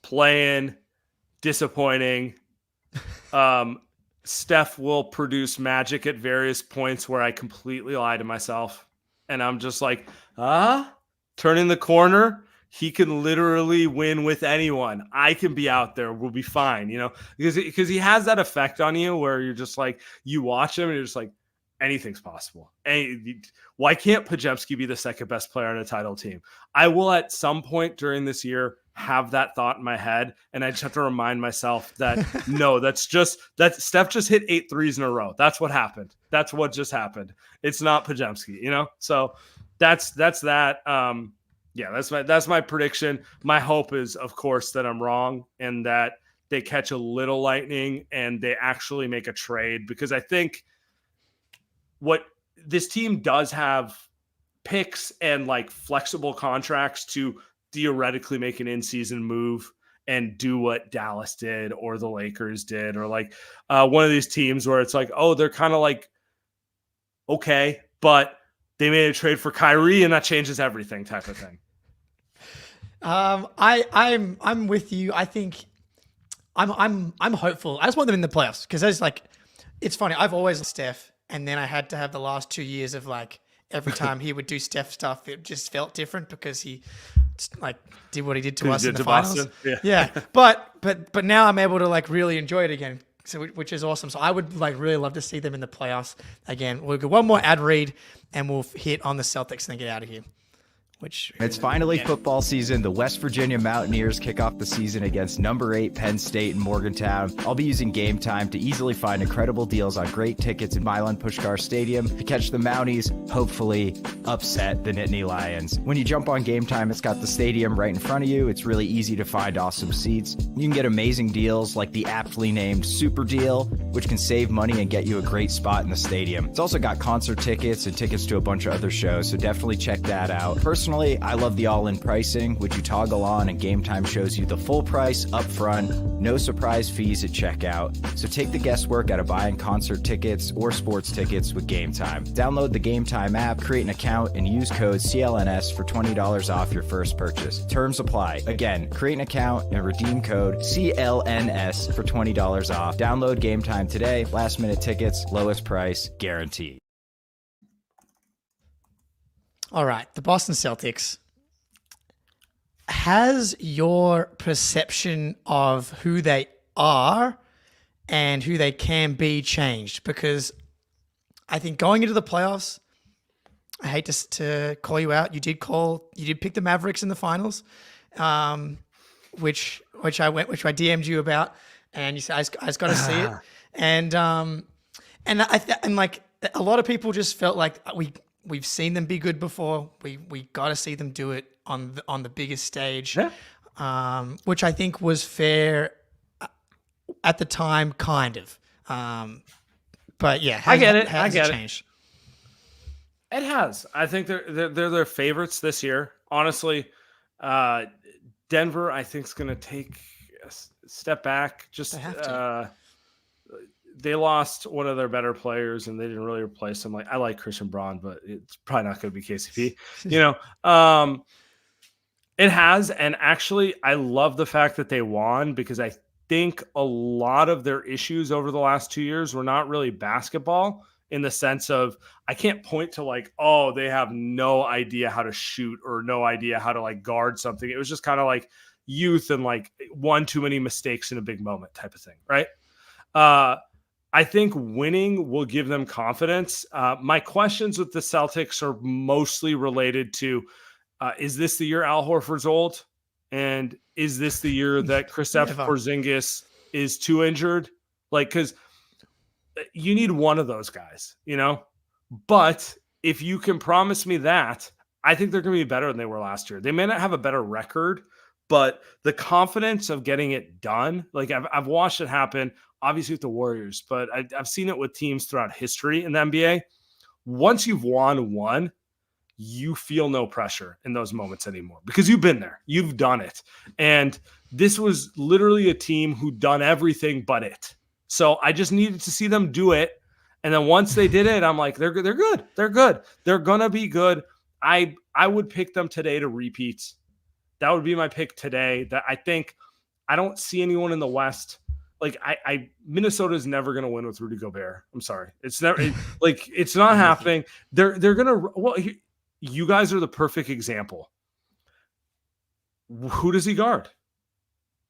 Playing, disappointing. Steph will produce magic at various points where I completely lie to myself. And I'm just like, turning the corner, he can literally win with anyone. I can be out there. We'll be fine, you know, because he has that effect on you where you're just like, you watch him and you're just like, anything's possible. Why can't Podziemski be the second best player on a title team? I will at some point during this year have that thought in my head, and I just have to remind myself that no, that Steph just hit 8 threes in a row. That's what happened. That's what just happened. It's not Podziemski, you know? So that's that. That's my prediction. My hope is, of course, that I'm wrong and that they catch a little lightning and they actually make a trade, because I think what this team does have picks and like flexible contracts to theoretically make an in-season move and do what Dallas did or the Lakers did, or like one of these teams where it's like, oh, they're kind of like, okay, but they made a trade for Kyrie and that changes everything type of thing. I'm with you. I think I'm hopeful. I just want them in the playoffs because there's like, it's funny. I've always loved Steph, and then I had to have the last 2 years of like every time he would do Steph stuff, it just felt different because he like did what he did to us in the finals. Yeah. But now I'm able to like really enjoy it again. So, which is awesome. So I would like really love to see them in the playoffs again. We'll go one more ad read and we'll hit on the Celtics and then get out of here. It's finally football season. The West Virginia Mountaineers kick off the season against number 8 Penn State in Morgantown. I'll be using Game Time to easily find incredible deals on great tickets in Milan Puskar Stadium to catch the Mounties hopefully upset the Nittany Lions. When you jump on Game Time, it's got the stadium right in front of you. It's really easy to find awesome seats. You can get amazing deals like the aptly named Super Deal, which can save money and get you a great spot in the stadium. It's also got concert tickets and tickets to a bunch of other shows, so definitely check that out. Personally, I love the all-in pricing, which you toggle on and Game Time shows you the full price up front, no surprise fees at checkout. So take the guesswork out of buying concert tickets or sports tickets with Game Time. Download the Game Time app, create an account, and use code CLNS for $20 off your first purchase. Terms apply. Again, create an account and redeem code CLNS for $20 off. Download Game Time today. Last-minute tickets, lowest price, guaranteed. All right, the Boston Celtics. Has your perception of who they are and who they can be changed? Because I think going into the playoffs, I hate to call you out. You did pick the Mavericks in the finals. which I DM'd you about, and you said I just got to see it, and like a lot of people just felt like we've seen them be good before. We got to see them do it on the biggest stage, which I think was fair at the time, kind of. But yeah, I get it. Changed? It has. I think they're their favorites this year. Honestly, Denver, I think, is going to take a step back. Just they have to. They lost one of their better players, and they didn't really replace him. Like, I like Christian Braun, but it's probably not going to be KCP. It has, and actually, I love the fact that they won because I think a lot of their issues over the last 2 years were not really basketball, in the sense of I can't point to like, oh, they have no idea how to shoot or no idea how to like guard something. It was just kind of like youth and like one too many mistakes in a big moment type of thing, right? I think winning will give them confidence. My questions with the Celtics are mostly related to, is this the year Al Horford's old? And is this the year that Kristaps Porzingis is too injured? Like, because you need one of those guys, But if you can promise me that, I think they're going to be better than they were last year. They may not have a better record, but the confidence of getting it done, like I've watched it happen, obviously with the Warriors, but I've seen it with teams throughout history in the NBA. Once you've won one, you feel no pressure in those moments anymore because you've been there, you've done it. And this was literally a team who'd done everything but it. So I just needed to see them do it. And then once they did it, I'm like, they're good. They're good. They're going to be good. I would pick them today to repeat. That would be my pick today. That I don't see anyone in the West. Like Minnesota is never going to win with Rudy Gobert. I'm sorry. It's never it's not happening. They're going to, well, you guys are the perfect example. Who does he guard?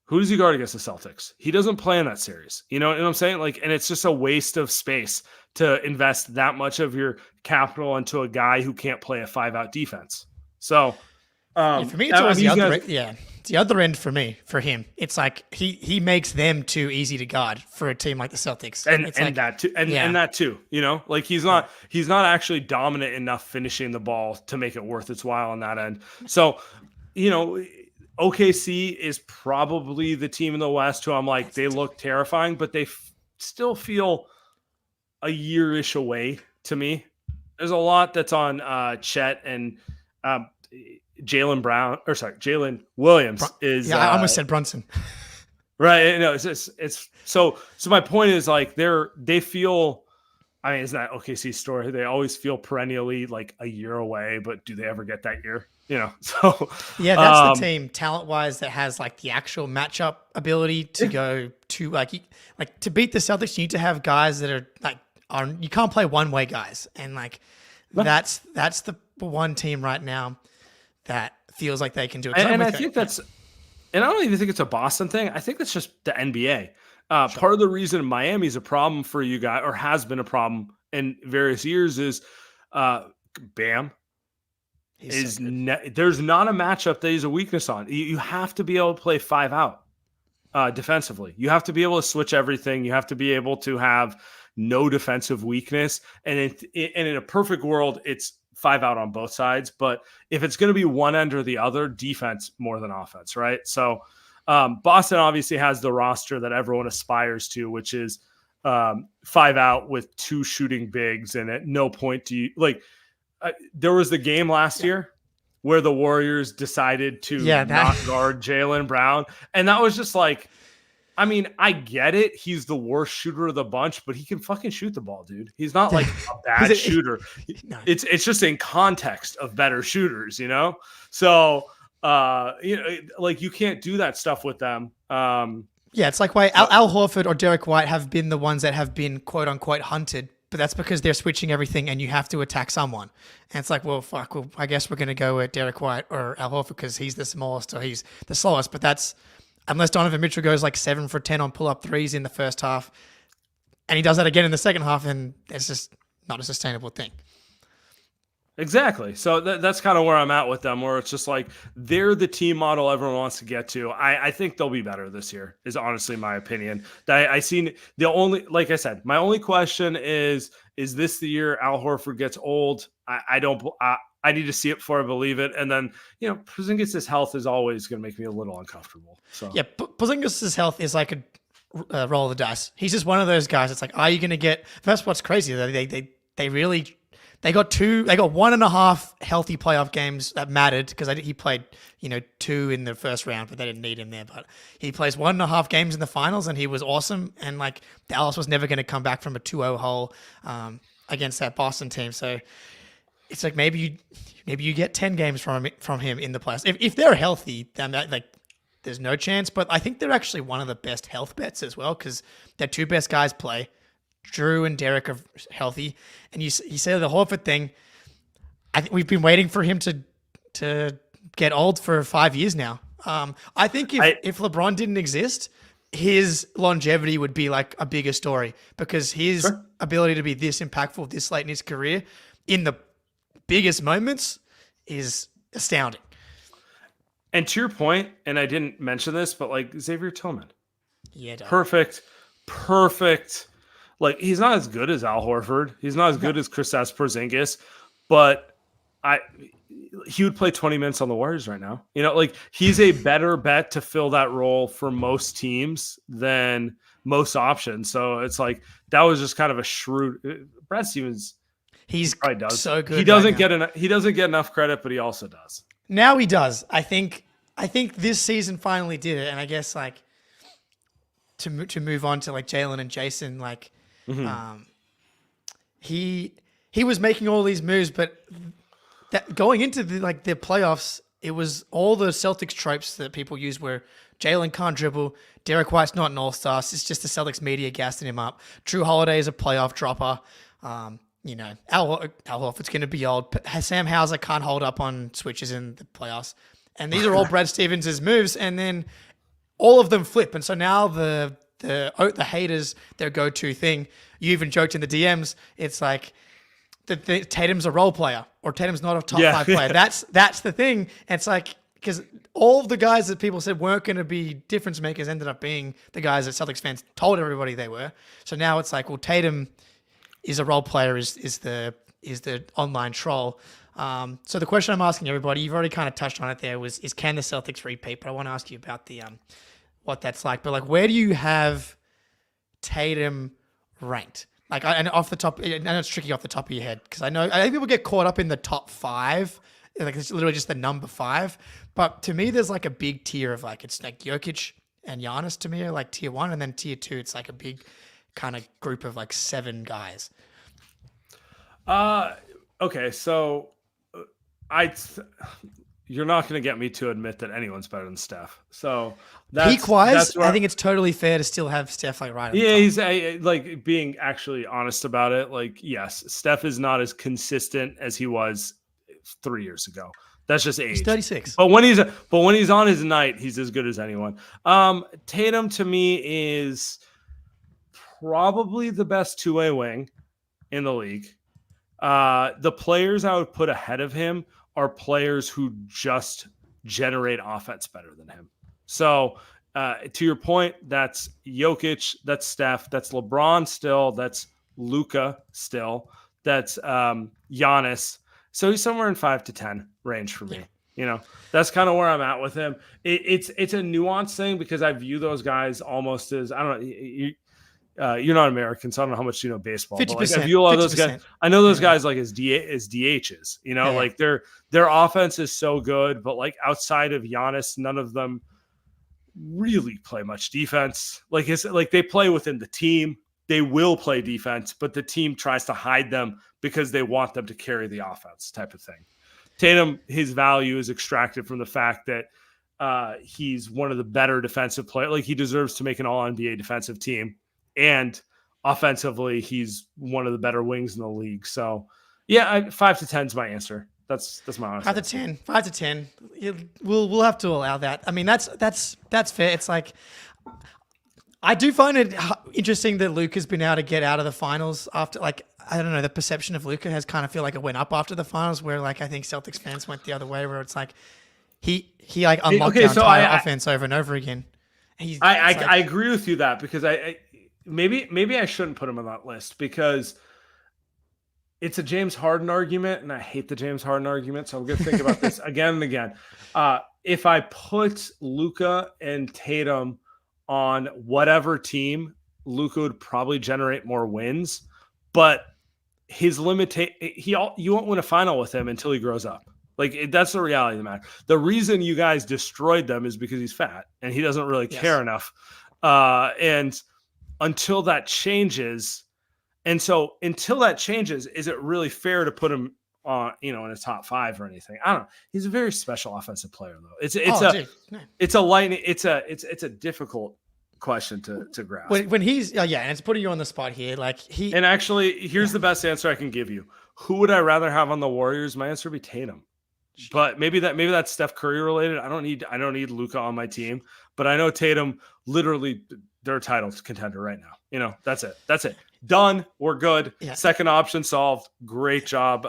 Who does he guard against the Celtics? He doesn't play in that series. You know what I'm saying? Like, and it's just a waste of space to invest that much of your capital into a guy who can't play a 5-out defense. So, for me, it's always the other end. Yeah, it's the other end for me, for him. It's like he makes them too easy to guard for a team like the Celtics, and that too, and that too. Like he's not actually dominant enough finishing the ball to make it worth its while on that end. So, OKC is probably the team in the West who I'm like, they look terrifying, but they still feel a year-ish away to me. There's a lot that's on Chet and Jalen Williams is. Yeah, I almost said Brunson. Right. No, it's so my point is like they feel, I mean, it's not OKC's story. They always feel perennially like a year away, but do they ever get that year? So yeah, that's the team talent-wise that has like the actual matchup ability to go to like to beat the Celtics. You need to have guys that are like you can't play one-way guys, and like that's the one team right now that feels like they can do it. And I think and I don't even think it's a Boston thing. I think that's just the NBA. Sure. Part of the reason Miami's a problem for you guys, or has been a problem in various years, is Bam. There's not a matchup that he's a weakness on. You have to be able to play 5-out defensively. You have to be able to switch everything. You have to be able to have no defensive weakness. And in a perfect world, it's 5-out on both sides. But if it's going to be one end or the other, defense more than offense, right? So Boston obviously has the roster that everyone aspires to, which is 5-out with 2 shooting bigs. And at no point do you there was the game last year where the Warriors decided to not guard Jaylen Brown. And that was just like, I mean, I get it. He's the worst shooter of the bunch, but he can fucking shoot the ball, dude. He's not like a bad shooter. It's just in context of better shooters, So, like you can't do that stuff with them. It's like why Al Horford or Derek White have been the ones that have been quote unquote hunted. But that's because they're switching everything and you have to attack someone. And it's like, well, fuck, I guess we're going to go with Derek White or Al Horford because he's the smallest or he's the slowest. But that's, unless Donovan Mitchell goes like 7 for 10 on pull-up threes in the first half, and he does that again in the second half, and it's just not a sustainable thing. Exactly. So that's kind of where I'm at with them, where it's just like they're the team model everyone wants to get to. I think they'll be better this year, is honestly my opinion. I seen the only, like I said, my only question is this the year Al Horford gets old? I don't. I need to see it before I believe it. And then, Porzingis' health is always going to make me a little uncomfortable. So yeah, Porzingis' health is like a roll of the dice. He's just one of those guys. It's like, are you going to get? That's what's crazy. They got 1.5 healthy playoff games that mattered because he played, 2 in the first round, but they didn't need him there. But he plays 1.5 games in the finals, and he was awesome. And like Dallas was never going to come back from a 2-0 hole against that Boston team. So it's like maybe you get 10 games from him in the playoffs if they're healthy. Then there's no chance. But I think they're actually one of the best health bets as well because their 2 best guys play. Drew and Derek are healthy, and you say the Horford thing. I think we've been waiting for him to get old for 5 years now. I think if LeBron didn't exist, his longevity would be like a bigger story because his ability to be this impactful this late in his career in the biggest moments is astounding. And to your point, and I didn't mention this, but like Xavier Tillman, perfect. Like, he's not as good as Al Horford. He's not as good as Kristaps Porzingis, but he would play 20 minutes on the Warriors right now. He's a better bet to fill that role for most teams than most options. So it's like that was just kind of a shrewd. Brad Stevens, he probably does so good. He doesn't get enough credit, but he also does. Now he does. I think this season finally did it, and I guess like to move on to like Jaylen and Jayson, like. Mm-hmm. He was making all these moves, but going into the playoffs, it was all the Celtics tropes that people use where Jaylen can't dribble, Derek White's not an all-star, it's just the Celtics media gassing him up. Drew Holiday is a playoff dropper. Al Horford's going to be old. Sam Hauser can't hold up on switches in the playoffs. And these are all Brad Stevens' moves, and then all of them flip. And so now the haters, their go-to thing. You even joked in the DMs. It's like Tatum's a role player or Tatum's not a top 5 player. That's the thing. And it's like because all of the guys that people said weren't going to be difference makers ended up being the guys that Celtics fans told everybody they were. So now it's like, well, Tatum is a role player, is the online troll. So the question I'm asking everybody, you've already kind of touched on it there, is can the Celtics repeat? But I want to ask you about the what that's like. But like, where do you have Tatum ranked? Like, and off the top, I know it's tricky off the top of your head because I think people get caught up in the top 5. Like, it's literally just the number 5. But to me, there's like a big tier of like, it's like Jokic and Giannis to me are like tier 1, and then tier 2, it's like a big kind of group of like 7 guys. Okay, so you're not going to get me to admit that anyone's better than Steph. So peak-wise, I think it's totally fair to still have Steph like right. Yeah, he's like being actually honest about it. Like, yes, Steph is not as consistent as he was 3 years ago. That's just age. He's 36. But when he's on his night, he's as good as anyone. Tatum to me is probably the best two-way wing in the league. The players I would put ahead of him are players who just generate offense better than him. So to your point, that's Jokic, that's Steph, that's LeBron still, that's Luka still, that's Giannis. So he's somewhere in 5 to 10 range for me. Yeah. That's kind of where I'm at with him. It's a nuanced thing because I view those guys almost as, I don't know, you're not American, so I don't know how much you know baseball. 50%, but like, I view a lot of those guys. I know those guys like as DHs. Like their offense is so good, but like outside of Giannis, none of them really play much defense. Like it's like they play within the team. They will play defense, but the team tries to hide them because they want them to carry the offense, type of thing. Tatum, his value is extracted from the fact that he's one of the better defensive players. Like he deserves to make an All-NBA defensive team. And offensively, he's one of the better wings in the league. So, yeah, 5 to 10 is my answer. That's my honest 5 to 10. 5 to 10. We'll have to allow that. I mean, that's fair. It's like I do find it interesting that Luka's been able to get out of the finals after, like, I don't know, the perception of Luka has kind of feel like it went up after the finals, where like I think Celtics fans went the other way, where it's like he like unlocked the entire offense over and over again. I agree with you that because maybe I shouldn't put him on that list because it's a James Harden argument, and I hate the James Harden argument, so I'm going to think about this again and again. If I put Luka and Tatum on whatever team, Luka would probably generate more wins, but his you won't win a final with him until he grows up. Like, that's the reality of the matter. The reason you guys destroyed them is because he's fat and he doesn't really care enough. And until that changes, until that changes, is it really fair to put him on, in a top 5 or anything? I don't know. He's a very special offensive player, though. It's a difficult question to grasp. When he's and it's putting you on the spot here. And actually, here's the best answer I can give you. Who would I rather have on the Warriors? My answer would be Tatum. But maybe that's Steph Curry related. I don't need Luka on my team, but I know Tatum, literally they're a title contender right now. That's it. Done. We're good. Yeah. Second option solved. Great job,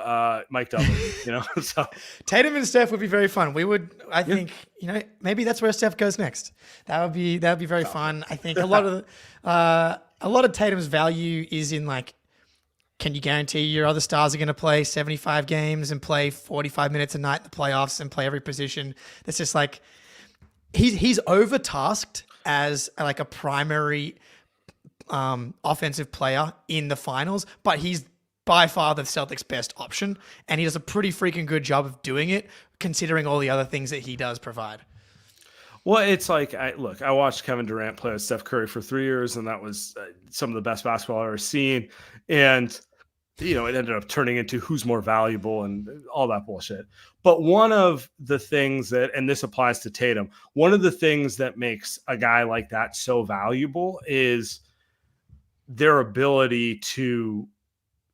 Mike W. So Tatum and Steph would be very fun. We would, I think, maybe that's where Steph goes next. That would be very fun. I think a lot of Tatum's value is in like, can you guarantee your other stars are going to play 75 games and play 45 minutes a night in the playoffs and play every position? That's just like he's overtasked as like a primary offensive player in the finals, but he's by far the Celtics' best option, and he does a pretty freaking good job of doing it, considering all the other things that he does provide. Well, it's like, I watched Kevin Durant play with Steph Curry for 3 years, and that was some of the best basketball I've ever seen. And, it ended up turning into who's more valuable and all that bullshit. But one of the things and this applies to Tatum, one of the things that makes a guy like that so valuable is their ability to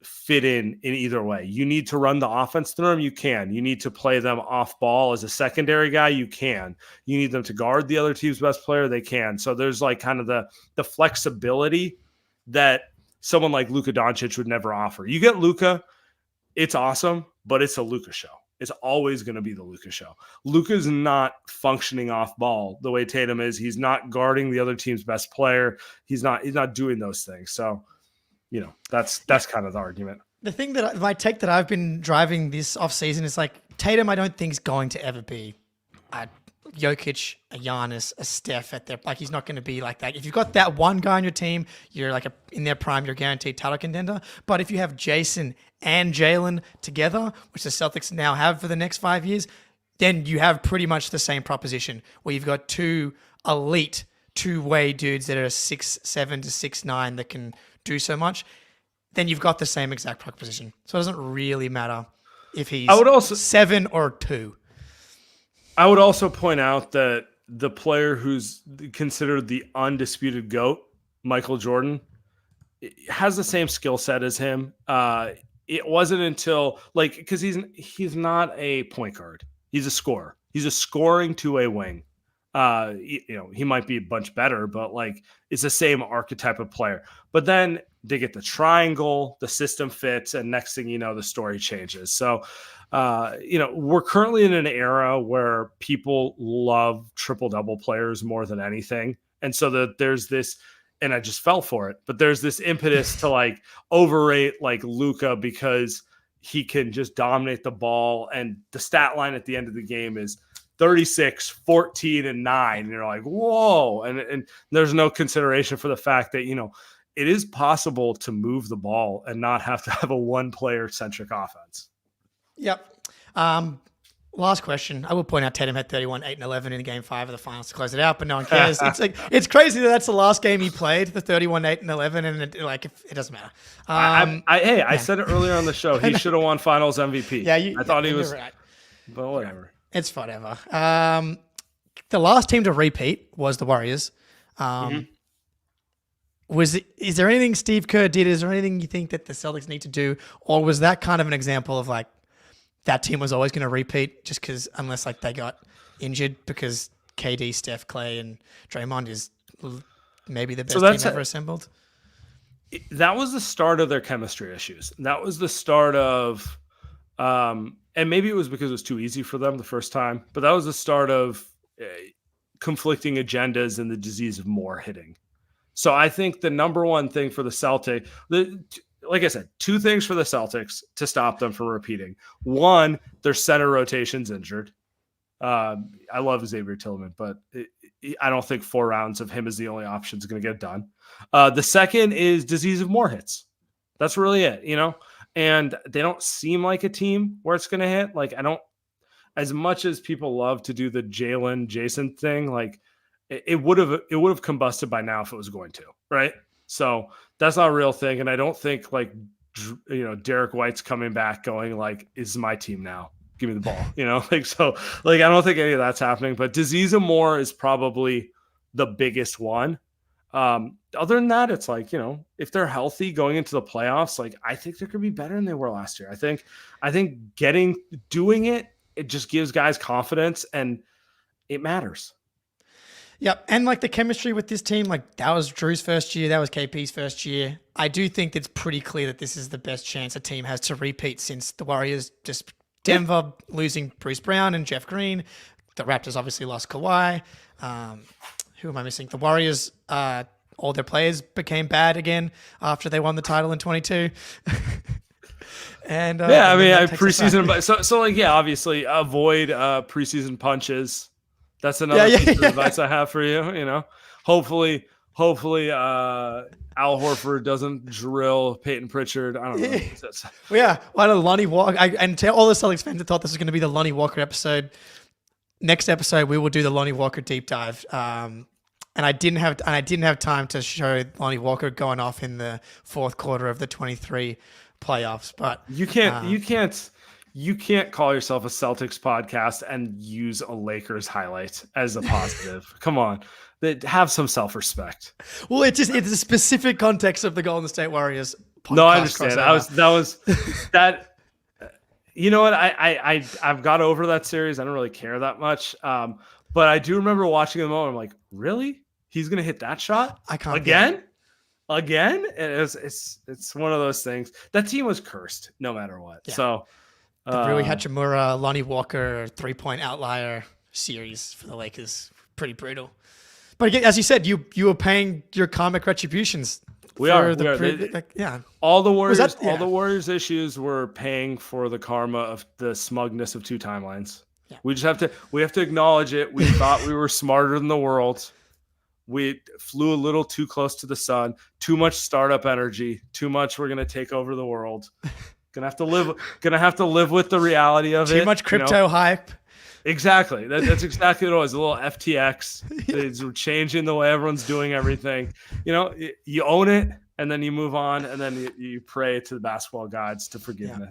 fit in either way. You need to run the offense through them, you can. You need to play them off ball as a secondary guy, you can. You need them to guard the other team's best player, they can. So there's like kind of the flexibility that someone like Luka Doncic would never offer. You get Luka, it's awesome, but it's a Luka show. It's always going to be the Luka show. Luka's not functioning off ball the way Tatum is. He's not guarding the other team's best player. He's not doing those things. So, that's kind of the argument. The thing that my take that I've been driving this offseason is like Tatum, I don't think is going to ever be a Jokic, a Giannis, a Steph at their, like, he's not going to be like that. If you've got that one guy on your team, you're like in their prime, you're guaranteed title contender. But if you have Jayson and Jaylen together, which the Celtics now have for the next 5 years, then you have pretty much the same proposition where you've got two elite two-way dudes that are 6'7" to 6'9" that can do so much. Then you've got the same exact proposition. So it doesn't really matter if he's 7 or 2. I would also point out that the player who's considered the undisputed GOAT, Michael Jordan, has the same skill set as him. It wasn't until because he's not a point guard. He's a scorer. He's a scoring two-way wing. He might be a bunch better, but it's the same archetype of player. But then they get the triangle, the system fits, and next thing you know, the story changes. So, we're currently in an era where people love triple-double players more than anything. And so there's this, and I just fell for it, but there's this impetus to overrate Luka because he can just dominate the ball. And the stat line at the end of the game is 36, 14, and 9. And you're like, whoa. And there's no consideration for the fact that, it is possible to move the ball and not have to have a one-player centric offense. Yep. Last question. I will point out Tatum had 31, 8, and 11 in Game 5 of the finals to close it out, but no one cares. It's crazy that that's the last game he played, the 31, 8, and 11, and it doesn't matter. I said it earlier on the show. He should have won Finals MVP. Yeah, I thought he was. Right. But whatever. It's whatever. The last team to repeat was the Warriors. Is there anything Steve Kerr did? Is there anything you think that the Celtics need to do? Or was that kind of an example of that team was always going to repeat just because unless they got injured because KD, Steph, Clay, and Draymond is maybe the best team ever assembled. That was the start of their chemistry issues. That was the start of, and maybe it was because it was too easy for them the first time, but that was the start of conflicting agendas and the disease of more hitting. So I think the number one thing for the Celtics, like I said, two things for the Celtics to stop them from repeating. One, their center rotation's injured. I love Xavier Tillman, but I don't think 4 rounds of him as the only option is going to get it done. The second is disease of more hits. That's really it, and they don't seem like a team where it's going to hit. Like, I don't, as much as people love to do the Jayson thing, like it would have combusted by now if it was going to, right? So that's not a real thing. And I don't think Derek White's coming back going like, is my team now. Give me the ball, I don't think any of that's happening, but disease of more is probably the biggest one. Other than that, it's like, if they're healthy going into the playoffs, like I think they're going to be better than they were last year. I think doing it just gives guys confidence and it matters. Yep. And like the chemistry with this team, like that was Drew's first year. That was KP's first year. I do think it's pretty clear that this is the best chance a team has to repeat since the Warriors just Denver losing Bruce Brown and Jeff Green. The Raptors obviously lost Kawhi. Who am I missing? The Warriors, all their players became bad again after they won the title in 22. And preseason, but so obviously avoid preseason punches. That's another piece of advice I have for you. Hopefully Al Horford doesn't drill Peyton Pritchard. I don't know. Why don't Lonnie Walker? And to all the Celtics fans that thought this was going to be the Lonnie Walker episode, next episode we will do the Lonnie Walker deep dive. And I didn't have time to show Lonnie Walker going off in the fourth quarter of the 23 playoffs. But you can't call yourself a Celtics podcast and use a Lakers highlight as a positive. Come on. Have some self-respect. Well, it's a specific context of the Golden State Warriors podcast. No, I understand. That was that. You know what? I've got over that series. I don't really care that much. But I do remember watching the moment. I'm like, really? He's gonna hit that shot? I can't again. And it's one of those things. That team was cursed no matter what. Yeah. So the Rui Hachimura, Lonnie Walker 3-point outlier series for the Lakers, pretty brutal. But again, as you said, you were paying your karmic retributions. All the Warriors issues were paying for the karma of the smugness of 2 timelines. Yeah. We have to acknowledge it. We thought we were smarter than the world. We flew a little too close to the sun. Too much startup energy. Too much. We're gonna take over the world. Gonna have to live with the reality of it. Too much crypto hype. Exactly. That's exactly what it was. A little FTX. It's changing the way everyone's doing everything. You own it, and then you move on, and then you pray to the basketball gods to forgive me.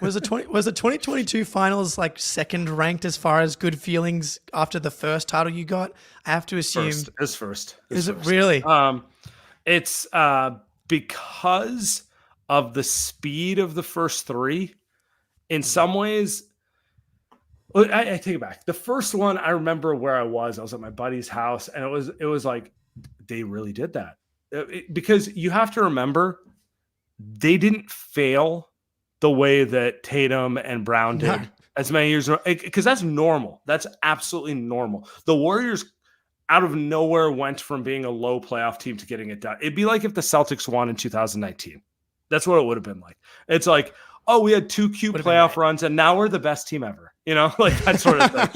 Was the 2022 finals like second ranked as far as good feelings after the first title you got? I have to assume first. Is it really? It's because of the speed of the first 3. In some ways, I take it back. The first one, I remember where I was. I was at my buddy's house, and it was like they really did that because you have to remember they didn't fail the way that Tatum and Brown did as many years ago, because that's normal. That's absolutely normal. The Warriors out of nowhere went from being a low playoff team to getting it done. It'd be like if the Celtics won in 2019. That's what it would have been like. It's like, oh, we had 2 cute playoff runs and now we're the best team ever. Like that sort of thing.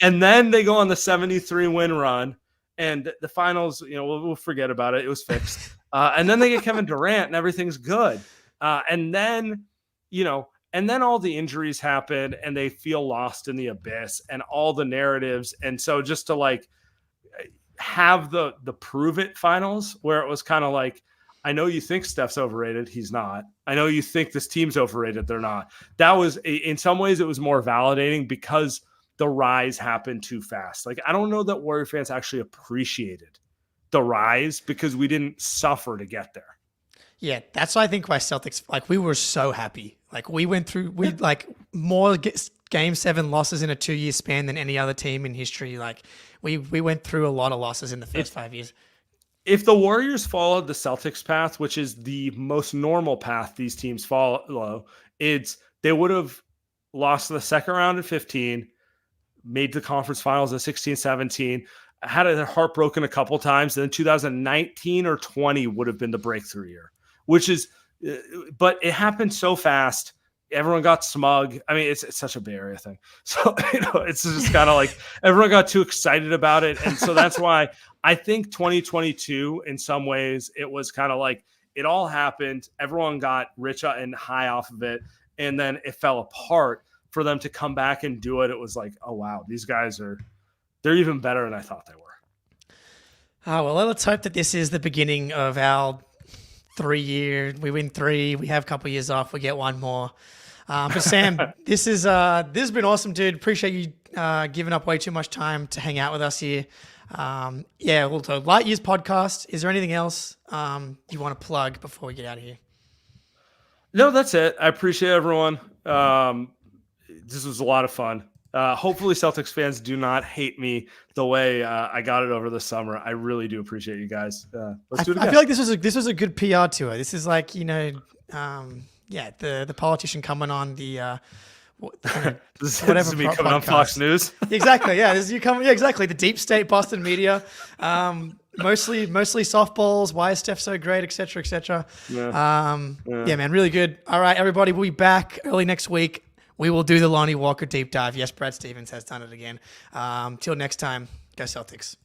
And then they go on the 73 win run and the finals, we'll forget about it. It was fixed. And then they get Kevin Durant and everything's good. And then all the injuries happen and they feel lost in the abyss and all the narratives. And so just to have the prove it finals where it was kind of like, I know you think Steph's overrated. He's not. I know you think this team's overrated. They're not. That was, in some ways, it was more validating because the rise happened too fast. I don't know that Warrior fans actually appreciated the rise because we didn't suffer to get there. Yeah, that's why I think why Celtics, we were so happy. We went through, more Game 7 losses in a 2-year span than any other team in history. We went through a lot of losses in the first 5 years. if the Warriors followed the Celtics path, which is the most normal path these teams follow, they would have lost the second round at 15, made the conference finals at 16, 17, had their heart broken a couple times. And then 2019 or 20 would have been the breakthrough year, but it happened so fast. Everyone got smug. I mean, it's such a Bay Area thing. So, it's just kind of like everyone got too excited about it. And so that's why I think 2022, in some ways, it was kind of like it all happened. Everyone got rich and high off of it. And then it fell apart. For them to come back and do it, it was like, oh, wow, these guys they're even better than I thought they were. Oh, well, let's hope that this is the beginning of our 3 year. We win 3. We have a couple of years off. We get one more. But Sam, this has been awesome, dude. Appreciate you giving up way too much time to hang out with us here. Also, Light Years podcast. Is there anything else you want to plug before we get out of here? No, that's it. I appreciate everyone. This was a lot of fun. Hopefully Celtics fans do not hate me the way I got it over the summer. I really do appreciate you guys. Let's do it again. I feel like this was a good PR tour. This is like, the politician coming on the this whatever is me coming on Fox News. Exactly. Yeah. This is you coming. Yeah, exactly. The deep state Boston media. Mostly softballs. Why is Steph so great, et cetera, et cetera. Yeah, man, really good. All right, everybody, we'll be back early next week. We will do the Lonnie Walker deep dive. Yes, Brad Stevens has done it again. Till next time, go Celtics.